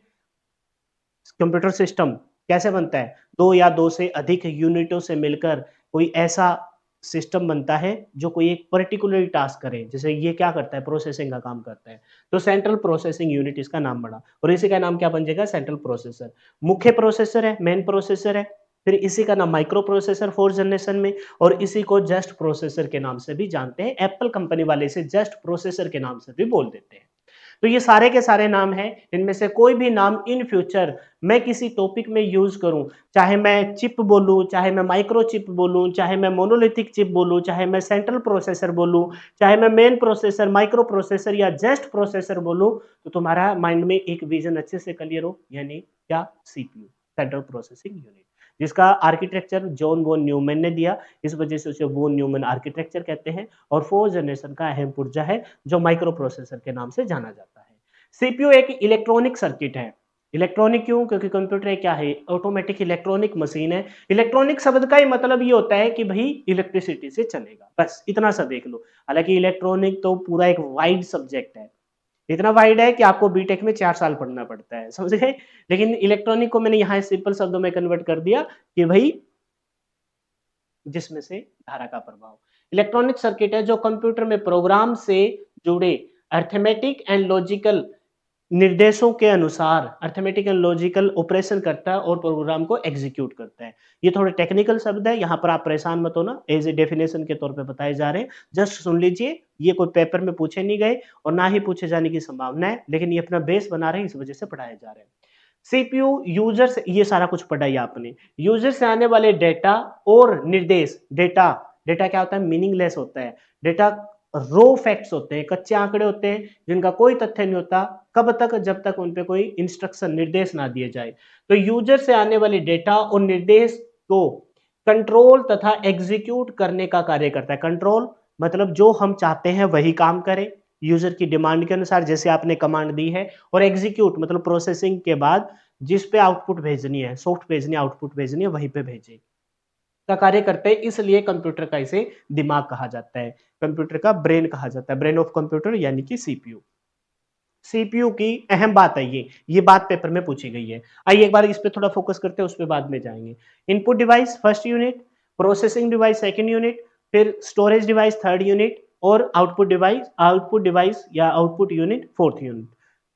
कंप्यूटर सिस्टम कैसे बनता है, दो या दो से अधिक यूनिटों से मिलकर कोई ऐसा सिस्टम बनता है जो कोई एक पर्टिकुलर टास्क करे। जैसे ये क्या करता है, प्रोसेसिंग का काम करता है, तो सेंट्रल प्रोसेसिंग यूनिट इसका नाम बड़ा, और इसी का नाम क्या बन जाएगा, सेंट्रल प्रोसेसर। मुख्य प्रोसेसर है, मेन प्रोसेसर है, फिर इसी का नाम माइक्रो प्रोसेसर 4th जनरेशन में, और इसी को जस्ट प्रोसेसर के नाम से भी जानते हैं। एप्पल कंपनी वाले इसे जस्ट प्रोसेसर के नाम से भी बोल देते हैं। तो ये सारे के सारे नाम हैं, इनमें से कोई भी नाम इन फ्यूचर मैं किसी टॉपिक में यूज करूं, चाहे मैं चिप बोलूं, चाहे मैं माइक्रो चिप बोलूं, चाहे मैं मोनोलिथिक चिप बोलूं, चाहे मैं सेंट्रल प्रोसेसर बोलूं, चाहे मैं मेन प्रोसेसर, माइक्रो प्रोसेसर या जस्ट प्रोसेसर बोलूं, तो तुम्हारा माइंड में एक विजन अच्छे से क्लियर हो, यानी क्या, सीपीयू, सेंट्रल प्रोसेसिंग यूनिट, जिसका आर्किटेक्चर जॉन वॉन न्यूमैन ने दिया, इस वजह से उसे वॉन न्यूमैन आर्किटेक्चर कहते हैं, और 4th जनरेशन का अहम पुर्जा है जो माइक्रो प्रोसेसर के नाम से जाना जाता है। सीपीयू एक इलेक्ट्रॉनिक सर्किट है। इलेक्ट्रॉनिक क्यों, क्योंकि कंप्यूटर एक क्या है, ऑटोमेटिक इलेक्ट्रॉनिक मशीन है। इलेक्ट्रॉनिक शब्द का ही मतलब ये होता है कि भाई इलेक्ट्रिसिटी से चलेगा, बस इतना सा देख लो। हालांकि इलेक्ट्रॉनिक तो पूरा एक वाइड सब्जेक्ट है, इतना वाइड है कि आपको बीटेक में 4 साल पढ़ना पड़ता है, समझ गए। लेकिन इलेक्ट्रॉनिक को मैंने यहाँ सिंपल शब्दों में कन्वर्ट कर दिया कि भाई जिसमें से धारा का प्रभाव। इलेक्ट्रॉनिक सर्किट है जो कंप्यूटर में प्रोग्राम से जुड़े अर्थमेटिक एंड लॉजिकल निर्देशों के अनुसार अर्थमेटिक एंड लॉजिकल ऑपरेशन करता है और प्रोग्राम को एग्जीक्यूट करता है। ये थोड़े टेक्निकल शब्द है, यहाँ पर आप परेशान मत होना, एज ए डेफिनेशन के तौर पे बताए जा रहे हैं, जस्ट सुन लीजिए। ये कोई पेपर में पूछे नहीं गए और ना ही पूछे जाने की संभावना है, लेकिन ये अपना बेस बना रहे हैं, इस वजह से पढ़ाए जा रहे हैं। सीपीयू यूजर से, ये सारा कुछ पढ़ा ही आपने, यूजर से आने वाले डेटा और निर्देश। डेटा, डेटा क्या होता है, मीनिंगलेस होता है। डेटा रो फैक्ट्स होते हैं, कच्चे आंकड़े होते हैं जिनका कोई तथ्य नहीं होता, कब तक, जब तक उन पे कोई इंस्ट्रक्शन, निर्देश ना दिए जाए। तो यूजर से आने वाले डेटा और निर्देश को कंट्रोल तथा एग्जीक्यूट करने का कार्य करता है। कंट्रोल मतलब जो हम चाहते हैं वही काम करे, यूजर की डिमांड के अनुसार, जैसे आपने कमांड दी है। और एग्जीक्यूट मतलब प्रोसेसिंग के बाद जिस पे आउटपुट भेजनी है, सॉफ्ट भेजनी है, आउटपुट भेजनी है, वहीं पे भेजे का कार्य करते हैं। इसलिए कंप्यूटर का इसे दिमाग कहा जाता है, कंप्यूटर का ब्रेन कहा जाता है, ब्रेन ऑफ कंप्यूटर यानी कि सीपीयू। सीपीयू की अहम बात है ये बात पेपर में पूछी गई है। आइए एक बार इस पे थोड़ा फोकस करते हैं, उस पे बाद में जाएंगे। Input device first unit, processing device second unit, फिर स्टोरेज डिवाइस थर्ड यूनिट, और आउटपुट डिवाइस या आउटपुट यूनिट फोर्थ यूनिट।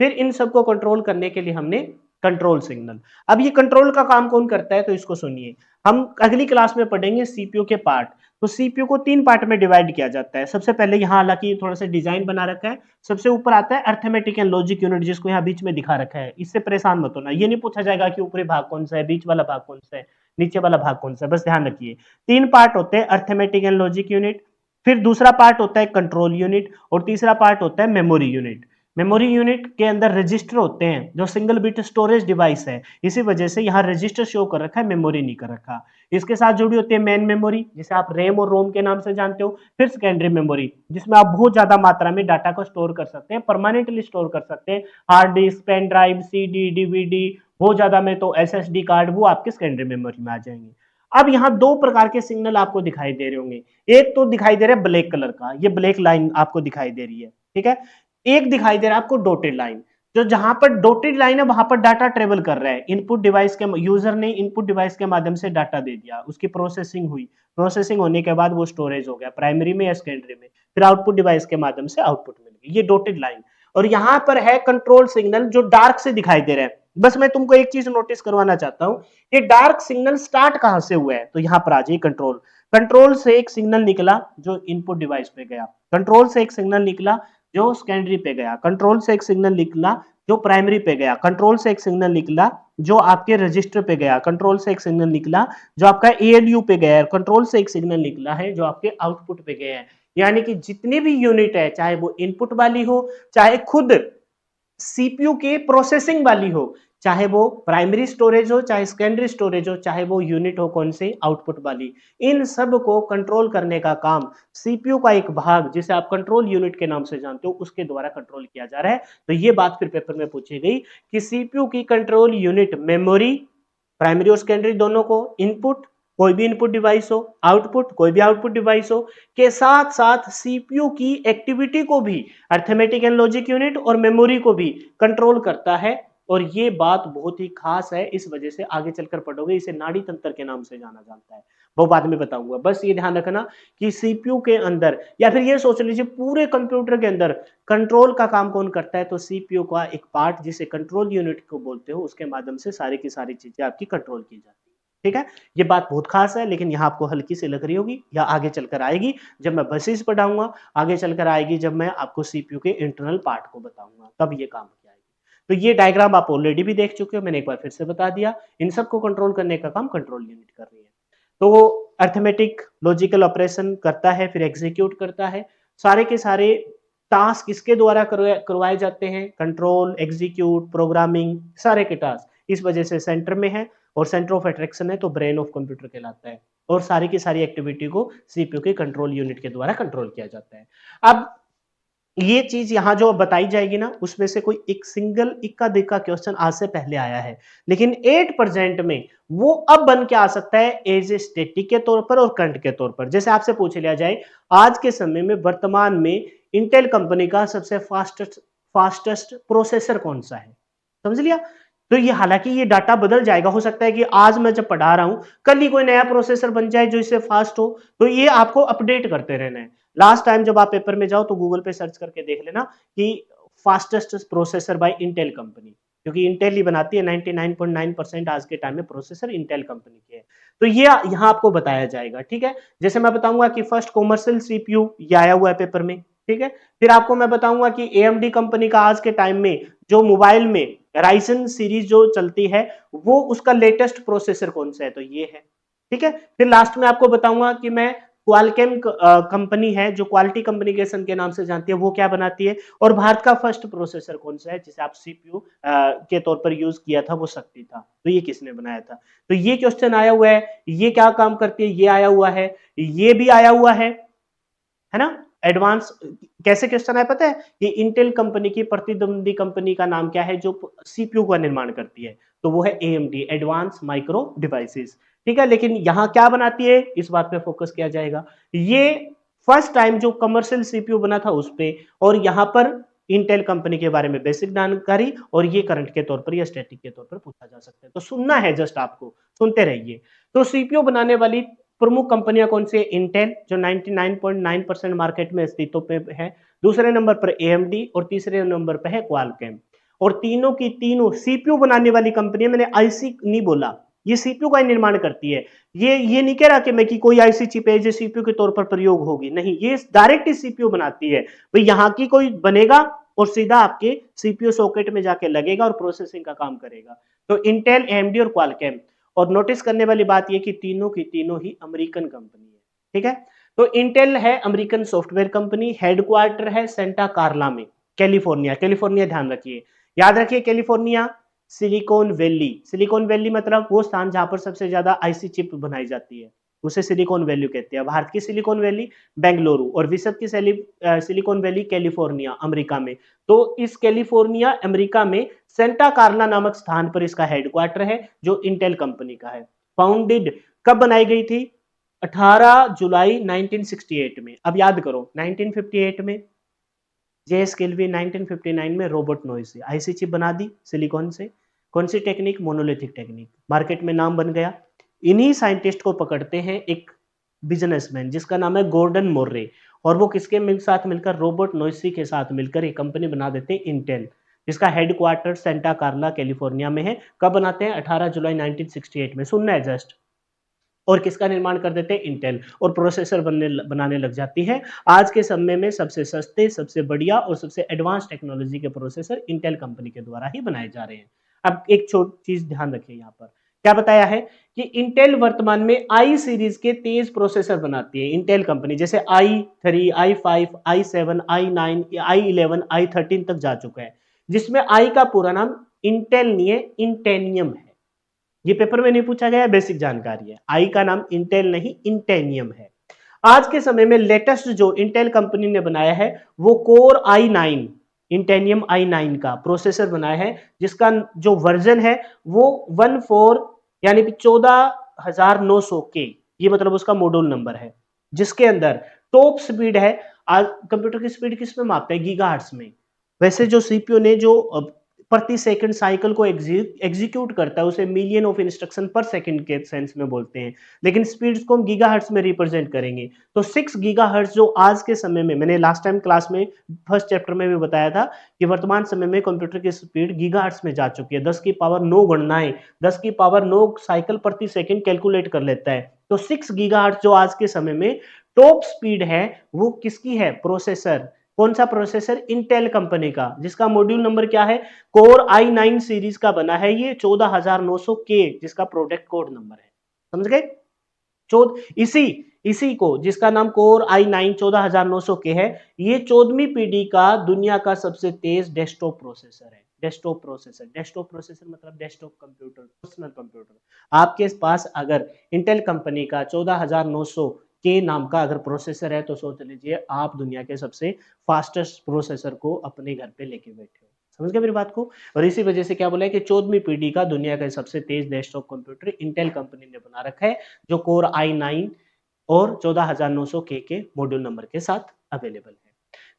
फिर इन सबको कंट्रोल करने के लिए हमने कंट्रोल सिग्नल। अब ये कंट्रोल का काम कौन करता है, तो इसको सुनिए। हम अगली क्लास में पढ़ेंगे सीपीयू के पार्ट। तो सीपीयू को 3 पार्ट में डिवाइड किया जाता है। सबसे पहले यहाँ हालांकि थोड़ा सा डिजाइन बना रखा है, सबसे ऊपर आता है अर्थमेटिक एंड लॉजिक यूनिट, जिसको यहाँ बीच में दिखा रखा है। इससे परेशान मत होना, ये नहीं पूछा जाएगा कि ऊपरी भाग कौन सा है, बीच वाला भाग कौन सा है, नीचे वाला भाग कौन सा है, बस ध्यान रखिए। 3 पार्ट होते हैं, अर्थमेटिक एंड लॉजिक यूनिट, फिर दूसरा पार्ट होता है कंट्रोल यूनिट, और तीसरा पार्ट होता है मेमोरी यूनिट। मेमोरी यूनिट के अंदर रजिस्टर होते हैं जो सिंगल बिट स्टोरेज डिवाइस है, इसी वजह से यहाँ रजिस्टर शो कर रखा है, मेमोरी नहीं कर रखा। इसके साथ जुड़ी होती है मेन मेमोरी, जिसे आप रैम और रोम के नाम से जानते हो। फिर सेकेंडरी मेमोरी, जिसमें आप बहुत ज्यादा मात्रा में डाटा को स्टोर कर सकते हैं, परमानेंटली स्टोर कर सकते हैं। Hard disk, pen drive, CD, DVD, बहुत ज्यादा में तो एसएसडी कार्ड, वो आपके सेकेंडरी मेमोरी में आ जाएंगे। अब यहाँ 2 प्रकार के सिग्नल आपको दिखाई दे रहे होंगे। एक तो दिखाई दे रहा है ब्लैक कलर का, ये ब्लैक लाइन आपको दिखाई दे रही है, ठीक है। एक दिखाई दे रहा है आपको डॉटेड लाइन, जो जहां पर डॉटेड लाइन है वहां पर डाटा ट्रेवल कर रहा है। इनपुट डिवाइस के, यूजर ने इनपुट डिवाइस के माध्यम से डाटा दे दिया, उसकी प्रोसेसिंग हुई, प्रोसेसिंग होने के बाद वो स्टोरेज हो गया प्राइमरी में या सेकेंडरी में, फिर आउटपुट डिवाइस के माध्यम से आउटपुट मिल गई, ये डॉटेड लाइन। और यहाँ पर है कंट्रोल सिग्नल जो डार्क से दिखाई दे रहा है। बस मैं तुमको एक चीज नोटिस करवाना चाहता हूँ, ये डार्क सिग्नल स्टार्ट कहां से हुआ है, तो यहाँ पर आ जाइए कंट्रोल। कंट्रोल से एक सिग्नल निकला जो इनपुट डिवाइस पे गया, कंट्रोल से एक सिग्नल निकला जो सेकेंडरी पे गया, कंट्रोल से एक सिग्नल निकला जो प्राइमरी पे गया, कंट्रोल से एक सिग्नल निकला जो आपके रजिस्टर पे गया, कंट्रोल से एक सिग्नल निकला जो आपका एएलयू पे गया है, कंट्रोल से एक सिग्नल निकला है जो आपके आउटपुट पे गया है। यानी कि जितनी भी यूनिट है, चाहे वो इनपुट वाली हो, चाहे खुद सीपीयू के प्रोसेसिंग वाली हो, चाहे वो प्राइमरी स्टोरेज हो, चाहे सेकेंडरी स्टोरेज हो, चाहे वो यूनिट हो कौन से आउटपुट वाली, इन सब को कंट्रोल करने का काम सीपीयू का एक भाग जिसे आप कंट्रोल यूनिट के नाम से जानते हो उसके द्वारा कंट्रोल किया जा रहा है। तो ये बात फिर पेपर में पूछी गई कि सीपीयू की कंट्रोल यूनिट मेमोरी, प्राइमरी और सेकेंडरी दोनों को, इनपुट कोई भी इनपुट डिवाइस हो, आउटपुट कोई भी आउटपुट डिवाइस हो, के साथ साथ सीपीयू की एक्टिविटी को भी, अर्थमेटिक एंड लॉजिक यूनिट और मेमोरी को भी कंट्रोल करता है। और ये बात बहुत ही खास है, इस वजह से आगे चलकर पढ़ोगे इसे नाड़ी तंत्र के नाम से जाना जाता है, वो बाद में बताऊंगा। बस ये ध्यान रखना कि सीपीयू के अंदर, या फिर ये सोच लीजिए पूरे कंप्यूटर के अंदर कंट्रोल का काम कौन करता है, तो सीपीयू का एक पार्ट जिसे कंट्रोल यूनिट को बोलते हो उसके माध्यम से सारी की सारी चीजें आपकी कंट्रोल की जाती है। ठीक है, ये बात बहुत खास है, लेकिन यहाँ आपको हल्की सी लग रही होगी या आगे चलकर आएगी जब मैं बेसिस पढ़ाऊंगा, आगे चलकर आएगी जब मैं आपको सीपीयू के इंटरनल पार्ट को बताऊंगा, तब ये काम की आएगी। तो ये डायग्राम आप ऑलरेडी भी देख चुके हो, मैंने एक बार फिर से बता दिया, इन सबको कंट्रोल करने का काम कंट्रोल यूनिट कर रही है। तो वो अर्थमेटिक लॉजिकल ऑपरेशन करता है, फिर एग्जीक्यूट करता है, सारे के सारे टास्क इसके द्वारा करवाए जाते हैं, कंट्रोल, एग्जीक्यूट, प्रोग्रामिंग, सारे के टास्क इस वजह से सेंटर में है, और सेंटर ऑफ अट्रैक्शन है तो ब्रेन ऑफ कंप्यूटर कहलाता है, और सारी की सारी एक्टिविटी को सीपीयू के कंट्रोल यूनिट के द्वारा कंट्रोल किया जाता है। अब ये चीज यहां जो बताई जाएगी ना, उसमें से कोई एक सिंगल इक्का दुक्का क्वेश्चन आज से पहले आया है, लेकिन 8% में वो अब बन के आ सकता है एज ए स्टैटिक के तौर पर और करंट के तौर पर। जैसे आपसे पूछ लिया जाए आज के समय में वर्तमान में इंटेल कंपनी का सबसे फास्टेस्ट प्रोसेसर कौन सा है, समझ लिया। तो ये हालांकि ये डाटा बदल जाएगा, हो सकता है कि आज मैं जब पढ़ा रहा हूं कल ही कोई नया प्रोसेसर बन जाए जो इससे फास्ट हो, तो ये आपको अपडेट करते रहना है। लास्ट टाइम जब आप पेपर में जाओ तो गूगल पे सर्च करके देख लेना कि fastest processor by Intel company, क्योंकि इंटेल ही बनाती है 99.9% आज के टाइम में प्रोसेसर इंटेल कंपनी के है। तो ये यहाँ आपको बताया जाएगा, ठीक है। जैसे मैं बताऊंगा कि फर्स्ट कॉमर्शियल सीपीयू ये आया हुआ है पेपर में, ठीक है। फिर आपको मैं बताऊंगा कि एएमडी कंपनी का आज के टाइम में जो मोबाइल में राइजन सीरीज जो चलती है वो उसका लेटेस्ट प्रोसेसर कौन सा है, तो ये है, ठीक है। फिर लास्ट में आपको बताऊंगा कि मैं क्वालकॉम कंपनी है जो क्वालिटी कम्युनिकेशन के नाम से जानती है वो क्या बनाती है, और भारत का फर्स्ट प्रोसेसर कौन सा है जिसे आप सीपीयू के तौर पर यूज किया था वो शक्ति था, तो ये किसने बनाया था। तो ये क्वेश्चन आया हुआ है, ये क्या काम करती है ये आया हुआ है, ये भी आया हुआ है ना। एडवांस कैसे क्वेश्चन है पता है, कि इंटेल कंपनी की प्रतिद्वंदी कंपनी का नाम क्या है जो सीपीयू का निर्माण करती है, तो वो है एएमडी, एडवांस माइक्रो डिवाइसेस, ठीक है। लेकिन यहां क्या बनाती है इस बात पे फोकस किया जाएगा। ये फर्स्ट टाइम जो कमर्शियल सीपीयू बना था उस पे, और यहां पर इंटेल कंपनी के बारे में बेसिक जानकारी, और ये करंट के तौर पर या स्टैटिक के तौर पर पूछा जा सकता है, तो सुनना है जस्ट आपको, सुनते रहिए। तो सीपीयू बनाने वाली प्रमुख कंपनियां कौन सी है, इंटेल जो 99.9% मार्केट में अस्तित्व पे है, दूसरे नंबर पर एएमडी और तीसरे नंबर पर है क्वालकॉम। और तीनों की तीनों सीपीयू बनाने वाली कंपनी, मैंने आईसी नहीं बोला, ये सीपीयू का निर्माण करती है। ये नहीं कह रहा कि मैं कि कोई आईसी चिप है जो सीपीयू के तौर पर प्रयोग होगी, नहीं, ये डायरेक्ट ही सीपीयू बनाती है। भाई यहाँ की कोई बनेगा और सीधा आपके सीपीयू सॉकेट में जाके लगेगा और प्रोसेसिंग का काम करेगा। तो इंटेल, एएमडी और क्वालकॉम। और नोटिस करने वाली बात यह कि तीनों की तीनों ही अमेरिकन कंपनी है, ठीक है। तो इंटेल है अमेरिकन सॉफ्टवेयर कंपनी, हेडक्वार्टर है सेंटा कार्ला में, कैलिफोर्निया, कैलिफोर्निया ध्यान रखिए, याद रखिए California, silicon valley, silicon valley मतलब वो स्थान जहां पर सबसे ज्यादा आईसी चिप बनाई जाती है, उसे सिलिकॉन वैली कहते हैं। भारत की सिलिकॉन वैली बेंगलुरु, और विश्व की सिलिकॉन वैली कैलिफोर्निया अमेरिका में। तो इस कैलिफोर्निया अमेरिका में सेंटा कार्ला नामक स्थान पर इसका हेडक्वार्टर है जो इंटेल कंपनी का है। फाउंडेड कब बनाई गई थी, 18 जुलाई 1968 में। अब याद करो 1958 में जेएस केल्विन, 1959 में रॉबर्ट नोइस आईसी चिप बना दी सिलिकॉन से, कौन सी टेक्निक, मोनोलिथिक टेक्निक, मार्केट में नाम बन गया। इन्हीं साइंटिस्ट को पकड़ते हैं एक बिजनेसमैन जिसका नाम है गॉर्डन मोर्रे, और वो किसके साथ मिलकर, रॉबर्ट नोइसी के साथ मिलकर एक कंपनी बना देते हैं इंटेल, जिसका हेडक्वार्टर सेंटा कार्ला कैलिफोर्निया में है। कब बनाते हैं, 18 जुलाई 1968 में, सुनना है जस्ट। और किसका निर्माण कर देते हैं? इंटेल, और प्रोसेसर बनाने लग जाती है। आज के समय में सबसे सस्ते, सबसे बढ़िया और सबसे एडवांस टेक्नोलॉजी के प्रोसेसर इंटेल कंपनी के द्वारा ही बनाए जा रहे हैं। अब एक छोटी चीज ध्यान रखिए यहाँ पर, क्या बताया है कि इंटेल वर्तमान में आई सीरीज के तेज प्रोसेसर बनाती है इंटेल कंपनी, जैसे i3, i5, i7, i9, i11, i13 तक जा चुका है, जिसमें आई का पूरा नाम इंटेल नहीं है, इंटेनियम है। ये पेपर में नहीं पूछा गया, बेसिक जानकारी है। आई का नाम इंटेल नहीं, इंटेनियम है। आज के समय में लेटेस्ट जो इंटेल कंपनी ने बनाया है वो कोर i9, इंटेनियम i9 का प्रोसेसर बनाया है, जिसका जो वर्जन है वो 14 यानी कि 14,900 के, ये मतलब उसका मॉड्यूल नंबर है, जिसके अंदर टॉप स्पीड है। आज कंप्यूटर की स्पीड किस में मापते हैं? गीगाहर्ट्ज में। वैसे जो सीपीयू ने जो प्रति सेकंड साइकिल को एग्जीक्यूट करता है उसे मिलियन ऑफ इंस्ट्रक्शन पर सेकंड के सेंस में बोलते हैं, लेकिन स्पीड्स को हम गीगाहर्ट्ज में रिप्रेजेंट करेंगे। तो 6 गीगाहर्ट्ज जो आज के समय में, मैंने लास्ट टाइम क्लास में फर्स्ट चैप्टर में भी बताया था कि वर्तमान समय में कंप्यूटर की स्पीड गीगाहर्ट्ज में जा चुकी है। 10 की पावर 9 गणनाएं, 10 की पावर 9 साइकिल प्रति सेकंड कैलकुलेट कर लेता है। तो 6 गीगाहर्ट्ज जो आज के समय में टॉप स्पीड है वो किसकी है? प्रोसेसर। कौन सा प्रोसेसर? इंटेल कंपनी का, जिसका मॉड्यूल नंबर क्या है? कोर i9 सीरीज का बना है ये 14,900 के, जिसका प्रोडक्ट कोड नंबर है। समझ गए? चौद इसी इसी को, जिसका नाम कोर i9 14,900 के है, ये 14वीं पीढ़ी का दुनिया का सबसे तेज डेस्कटॉप प्रोसेसर है। डेस्कटॉप प्रोसेसर मतलब डेस्कटॉप कंप्यूटर, पर्सनल कंप्यूटर। आपके पास अगर इंटेल कंपनी का 14,900 के नाम का अगर प्रोसेसर है तो सोच लीजिए आप दुनिया के सबसे फास्टेस्ट प्रोसेसर को अपने घर पे लेके बैठे हो। समझ गए मेरी बात को? और इसी वजह से क्या बोला है कि 14वीं पीढ़ी का दुनिया का सबसे तेज डेस्कटॉप कंप्यूटर इंटेल कंपनी ने बना रखा है, जो कोर i9 और 14,900 के मॉड्यूल नंबर के साथ अवेलेबल है।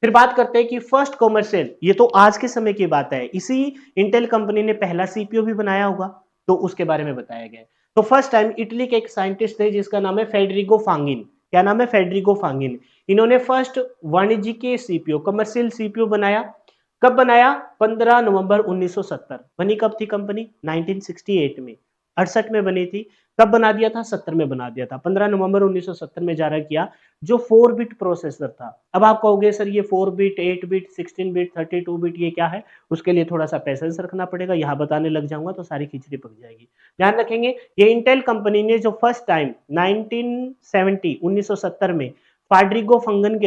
फिर बात करते हैं कि फर्स्ट कॉमर्शियल, ये तो आज के समय की बात है, इसी इंटेल कंपनी ने पहला सीपीयू भी बनाया होगा, तो उसके बारे में बताया गया है। तो फर्स्ट टाइम इटली के एक साइंटिस्ट थे जिसका नाम है फेडरिको फांगिन। क्या नाम है? फेडरिको फांगिन। इन्होंने फर्स्ट वाणिज्यिक सीपीयू, कमर्शियल सीपीयू बनाया। कब बनाया? 15 नवंबर 1970। बनी कब थी कंपनी? 1968 में, 68 में बनी थी। कब बना दिया था? 70 में बना दिया था। 15 नवंबर 1970 में जारी किया, जो 4 बिट प्रोसेसर था। अब आप कहोगे सर ये 4 बिट, 8 बिट, 16 बिट, 32 बिट ये क्या है? उसके लिए थोड़ा सा पेशेंस रखना पड़ेगा, यहाँ बताने लग जाऊंगा तो सारी खिचड़ी पक जाएगी। ध्यान रखेंगे, ये इंटेल कंपनी ने जो फर्स्ट टाइम 1970 में फेडरिको फंगन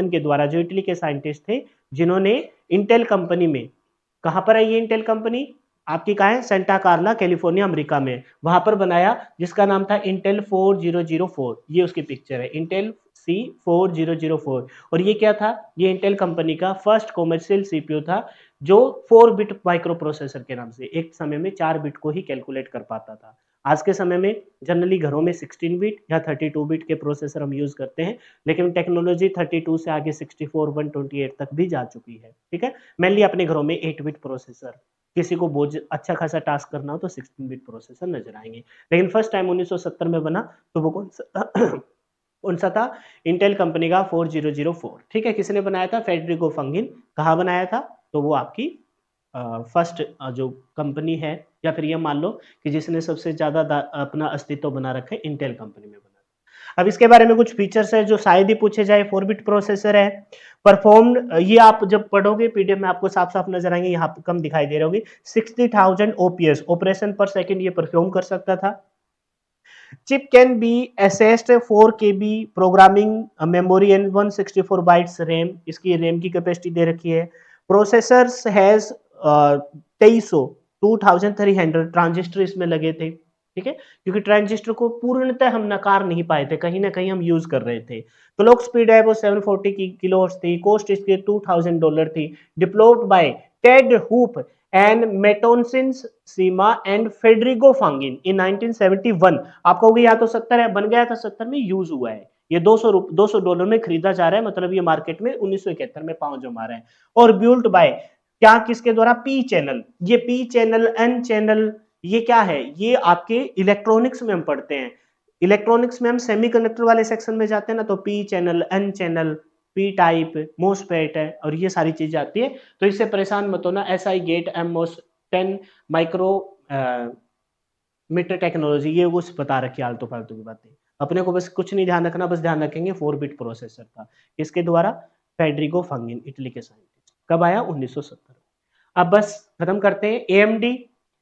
के द्वारा, जो इटली के साइंटिस्ट थे, जिन्होंने इंटेल कंपनी में, कहां पर है ये इंटेल कंपनी? आपकी कहा है? सेंटा कार्ला, कैलिफोर्निया, अमेरिका में, वहां पर बनाया, जिसका नाम था इंटेल 4004। ये उसकी पिक्चर है, इंटेल C4004। और ये क्या था? ये इंटेल कंपनी का फर्स्ट कॉमर्शियल सीपीयू था, जो 4 बिट माइक्रो प्रोसेसर के नाम से एक समय में 4 बिट को ही कैलकुलेट कर पाता था। आज के समय में जनरली घरों में 16 बिट या 32 बिट के प्रोसेसर हम यूज करते हैं, लेकिन टेक्नोलॉजी 32 से आगे 64, 128 तक भी जा चुकी है। ठीक है, मेनली अपने घरों में 8 बिट प्रोसेसर, किसी को बहुत अच्छा खासा टास्क करना हो तो 16 बिट प्रोसेसर नजर आएंगे। लेकिन फर्स्ट टाइम 1970 में बना, तो वो कौन सा कौन सा था? इंटेल कंपनी का 4004। ठीक है, किसने बनाया था? फेडरिको फंगिन। कहाँ बनाया था? तो वो आपकी फर्स्ट जो कंपनी है, या फिर ये मान लो कि जिसने सबसे ज्यादा अपना अस्तित्व बना रखा है, इंटेल कंपनी में बना। अब इसके बारे में कुछ फीचर्स है जो शायद ही पूछे जाए। 4 बिट प्रोसेसर है, परफॉर्म, ये आप जब पढ़ोगे पीडीएफ में आपको साफ साफ नजर आएंगे, यहाँ पे कम दिखाई दे रहे होगी। 60,000 ओपीएस, ऑपरेशन पर सेकंड ये परफॉर्म कर सकता था। Chip can be assessed 4 KB programming memory and 164 bytes RAM, इसकी रैम की कैपेसिटी दे रखी है। प्रोसेसर हैज 2300, 2300 ट्रांजिस्टर इसमें लगे थे। ठीक है, क्योंकि ट्रांजिस्टर को पूर्णतः हम नकार नहीं पाए थे, कहीं ना कहीं हम यूज कर रहे थे। क्लॉक स्पीड है वो 740 की किलोहर्ट्ज थी। कॉस्ट इसकी $2,000 थी। Deployed by Ted Hoff and Masatoshi Shima and Federico Faggin in 1971। आप कहोगे यहाँ तो 70 है, बन गया था 70 में, यूज हुआ है। ये $200 में खरीदा जा रहा है, मतलब ये मार्केट में 1971 में पांव जमा रहा है। और ब्यूल्ट बाय, क्या किसके द्वारा? P channel. ये पी चैनल, एन चैनल, ये क्या है? ये आपके इलेक्ट्रॉनिक्स में हम पढ़ते हैं। इलेक्ट्रॉनिक्स में हम सेमीकंडक्टर वाले सेक्शन में जाते हैं ना, तो P channel, N channel, P type, MOSFET है, और ये सारी चीजें आती है। तो इससे परेशान मत होना, SI gate, MOS 10 micrometre technology, ये कुछ बता रखी है आलतू फालतू की बातें। अपने को बस कुछ नहीं ध्यान रखना, बस ध्यान रखेंगे 4 बिट प्रोसेसर का। किसके द्वारा? फेडरिको फंगिन, इटली के साइंटिस्ट। कब आया? 1970। अब बस खत्म करते हैं। एएमडी,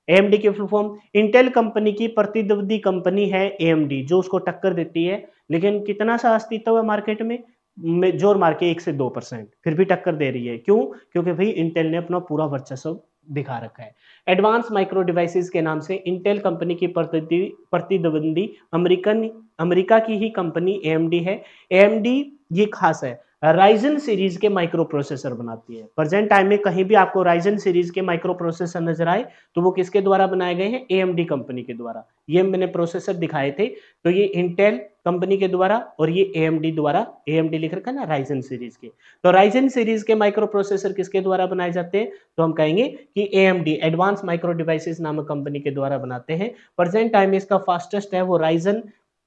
एएमडी की फुल फॉर्म, इंटेल कंपनी की प्रतिद्वंदी कंपनी है एएमडी, जो उसको टक्कर देती है। लेकिन कितना सा अस्तित्व है मार्केट में जोर मार के 1 से 2%, फिर भी टक्कर दे रही है। क्यों? क्योंकि भाई इंटेल ने अपना पूरा वर्चस्व दिखा रखा है। एडवांस माइक्रो डिवाइसेस के नाम से इंटेल कंपनी की प्रतिद्वंदी अमेरिकन अमेरिका की ही कंपनी एएमडी है। एएमडी ये खास है, राइजन सीरीज के माइक्रो प्रोसेसर बनाती है। प्रेजेंट टाइम में कहीं भी आपको राइजन सीरीज के माइक्रो प्रोसेसर नजर आए तो वो किसके द्वारा बनाए गए हैं? एएमडी कंपनी के द्वारा। ये मैंने प्रोसेसर दिखाए थे, तो ये इंटेल कंपनी के द्वारा और ये एएमडी द्वारा, एएमडी लिख रखा है ना राइजन सीरीज के। तो राइजन सीरीज के माइक्रो प्रोसेसर किसके द्वारा बनाए जाते हैं? तो हम कहेंगे कि एएमडी, एडवांस माइक्रो डिवाइसेस नामक कंपनी के द्वारा बनाते हैं। प्रेजेंट टाइम में इसका फास्टेस्ट है वो राइजन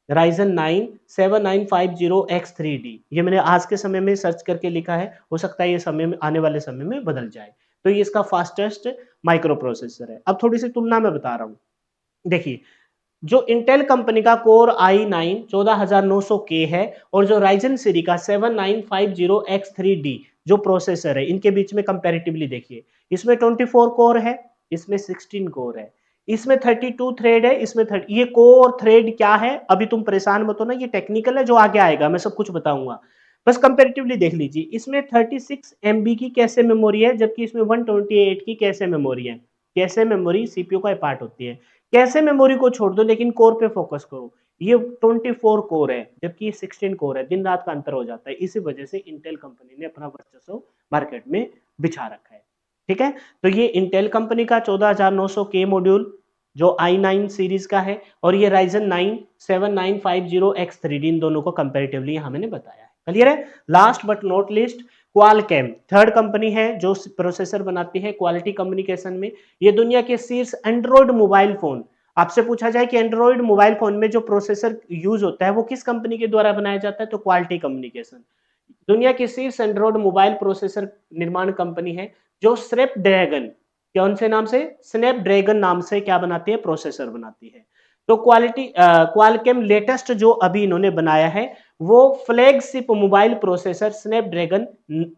9 7950X3D। ये मैंने आज के समय में सर्च करके लिखा है, हो सकता है ये समय में, आने वाले समय में बदल जाए। तो ये इसका फास्टेस्ट माइक्रो प्रोसेसर है। अब थोड़ी सी तुलना में बता रहा हूं। देखिए, जो इंटेल कंपनी का कोर i9 14900K है और जो राइजन सीरीज का 7950X3D जो प्रोसेसर है, इनके बीच में कंपैरेटिवली देखिए, इसमें 24 कोर है, इसमें 16 कोर है, इसमें 32 थ्रेड है, इसमें 30। ये कोर थ्रेड क्या है, अभी तुम परेशान मत हो ना, ये टेक्निकल है, जो आगे आएगा मैं सब कुछ बताऊंगा। बस कंपैरेटिवली देख लीजिए, इसमें 36 MB की कैशे मेमोरी है, जबकि इसमें 128 की कैशे मेमोरी है। कैशे मेमोरी सीपीयू का पार्ट होती है। कैशे मेमोरी को छोड़ दो, लेकिन कोर पे फोकस करो। ये 24 कोर है, जबकि ये 16 कोर है। दिन रात का अंतर हो जाता है। इसी वजह से इंटेल कंपनी ने अपना वर्चस्व मार्केट में बिछा रखा है। ठीक है, तो ये इंटेल कंपनी का 14900K मॉड्यूल जो i9 सीरीज का है, और ये राइजन 9 7950X3D, इन दोनों को कंपेरेटिवली यहां मैंने बताया है। क्लियर है? Last but not list, Qualcomm third company है जो प्रोसेसर बनाती है क्वालिटी कम्युनिकेशन में। ये दुनिया के शीर्ष एंड्रॉइड मोबाइल फोन, आपसे पूछा जाए कि एंड्रॉइड मोबाइल फोन में जो प्रोसेसर यूज होता है वो किस कंपनी के द्वारा बनाया जाता है, तो क्वालिटी कम्युनिकेशन। दुनिया की शीर्ष एंड्रॉइड मोबाइल प्रोसेसर निर्माण कंपनी है जो स्नैपड्रैगन, कौन से नाम से? स्नैपड्रैगन नाम से क्या बनाती है? प्रोसेसर बनाती है। तो क्वालकॉम लेटेस्ट जो अभी इन्होंने बनाया है वो flagship mobile processor Snapdragon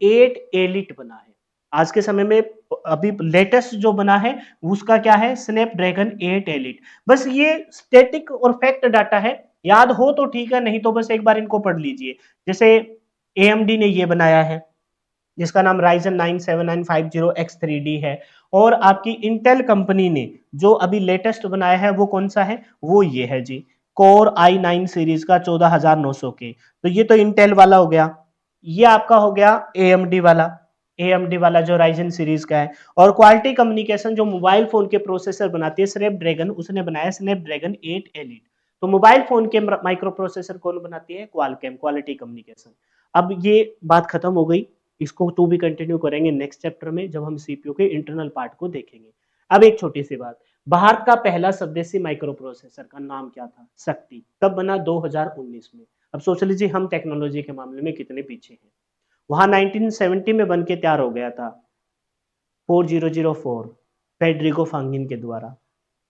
8 elite बना है। आज के समय में अभी लेटेस्ट जो बना है उसका क्या है? Snapdragon 8 elite. बस ये स्टैटिक और फैक्ट डाटा है, याद हो तो ठीक है, नहीं तो बस एक बार इनको पढ़ लीजिए। जैसे एएमडी ने ये बनाया है जिसका नाम राइजन 9 7950X3D है, और आपकी इंटेल कंपनी ने जो अभी लेटेस्ट बनाया है वो कौन सा है? वो ये है जी, कोर i9 सीरीज का 14900K। तो ये तो इंटेल वाला हो गया, ये आपका हो गया एएमडी वाला, एएमडी वाला जो राइजन सीरीज का है। और क्वालिटी कम्युनिकेशन जो मोबाइल फोन के प्रोसेसर बनाती है स्नैपड्रैगन, उसने बनाया स्नैपड्रैगन 8 एलिट। तो मोबाइल फोन के माइक्रो प्रोसेसर कौन बनाती है? Qualcomm, quality communication. अब ये बात खत्म हो गई, इसको टू भी कंटिन्यू करेंगे नेक्स्ट चैप्टर में जब हम सीपीयू के इंटरनल पार्ट को देखेंगे। अब एक छोटी सी बात, भारत का पहला स्वदेशी माइक्रो प्रोसेसर का नाम क्या था? शक्ति। कब बना? 2019 में। अब सोच लीजिए हम टेक्नोलॉजी के मामले में कितने पीछे हैं। वहां 1970 में बन के तैयार हो गया था 4004 फेडरिको फांगिन के द्वारा।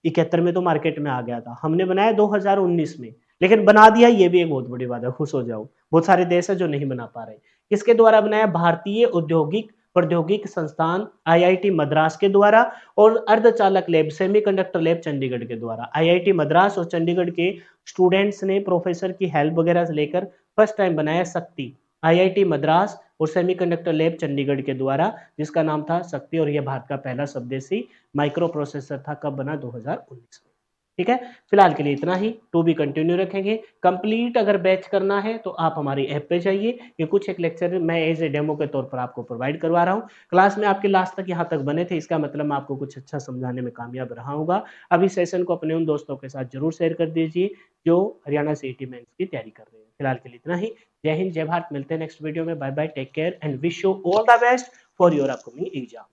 71 में तो मार्केट में आ गया था, हमने बनाया 2019 में। लेकिन बना दिया, ये भी एक बहुत बड़ी बात है, खुश हो जाओ। बहुत सारे देश है जो नहीं बना पा रहे। किसके द्वारा बनाया? भारतीय औद्योगिक प्रौद्योगिक संस्थान आईआईटी मद्रास के द्वारा, और अर्धचालक लैब सेमीकंडक्टर लैब चंडीगढ़ के द्वारा। आईआईटी मद्रास और चंडीगढ़ के स्टूडेंट्स ने प्रोफेसर की हेल्प वगैरह से लेकर फर्स्ट टाइम बनाया शक्ति। आईआईटी मद्रास और सेमीकंडक्टर लैब चंडीगढ़ के द्वारा, जिसका नाम था शक्ति, और यह भारत का पहला स्वदेशी माइक्रो प्रोसेसर था। कब बना? 2019 में। ठीक है, फिलहाल के लिए इतना ही, टू बी कंटिन्यू रखेंगे। कंप्लीट अगर बैच करना है तो आप हमारी ऐप पे जाइए, ये कुछ एक लेक्चर मैं एज ए डेमो के तौर पर आपको प्रोवाइड करवा रहा हूँ। क्लास में आपके लास्ट तक यहाँ तक बने थे, इसका मतलब मैं आपको कुछ अच्छा समझाने में कामयाब रहा होगा। अब इस सेशन को अपने उन दोस्तों के साथ जरूर शेयर कर दीजिए जो हरियाणा सीईटी मेंस की तैयारी कर रहे हैं। फिलहाल के लिए इतना ही। जय हिंद, जय भारत। मिलते हैं नेक्स्ट वीडियो में। Bye bye, take care and wish you all the best for your upcoming exam.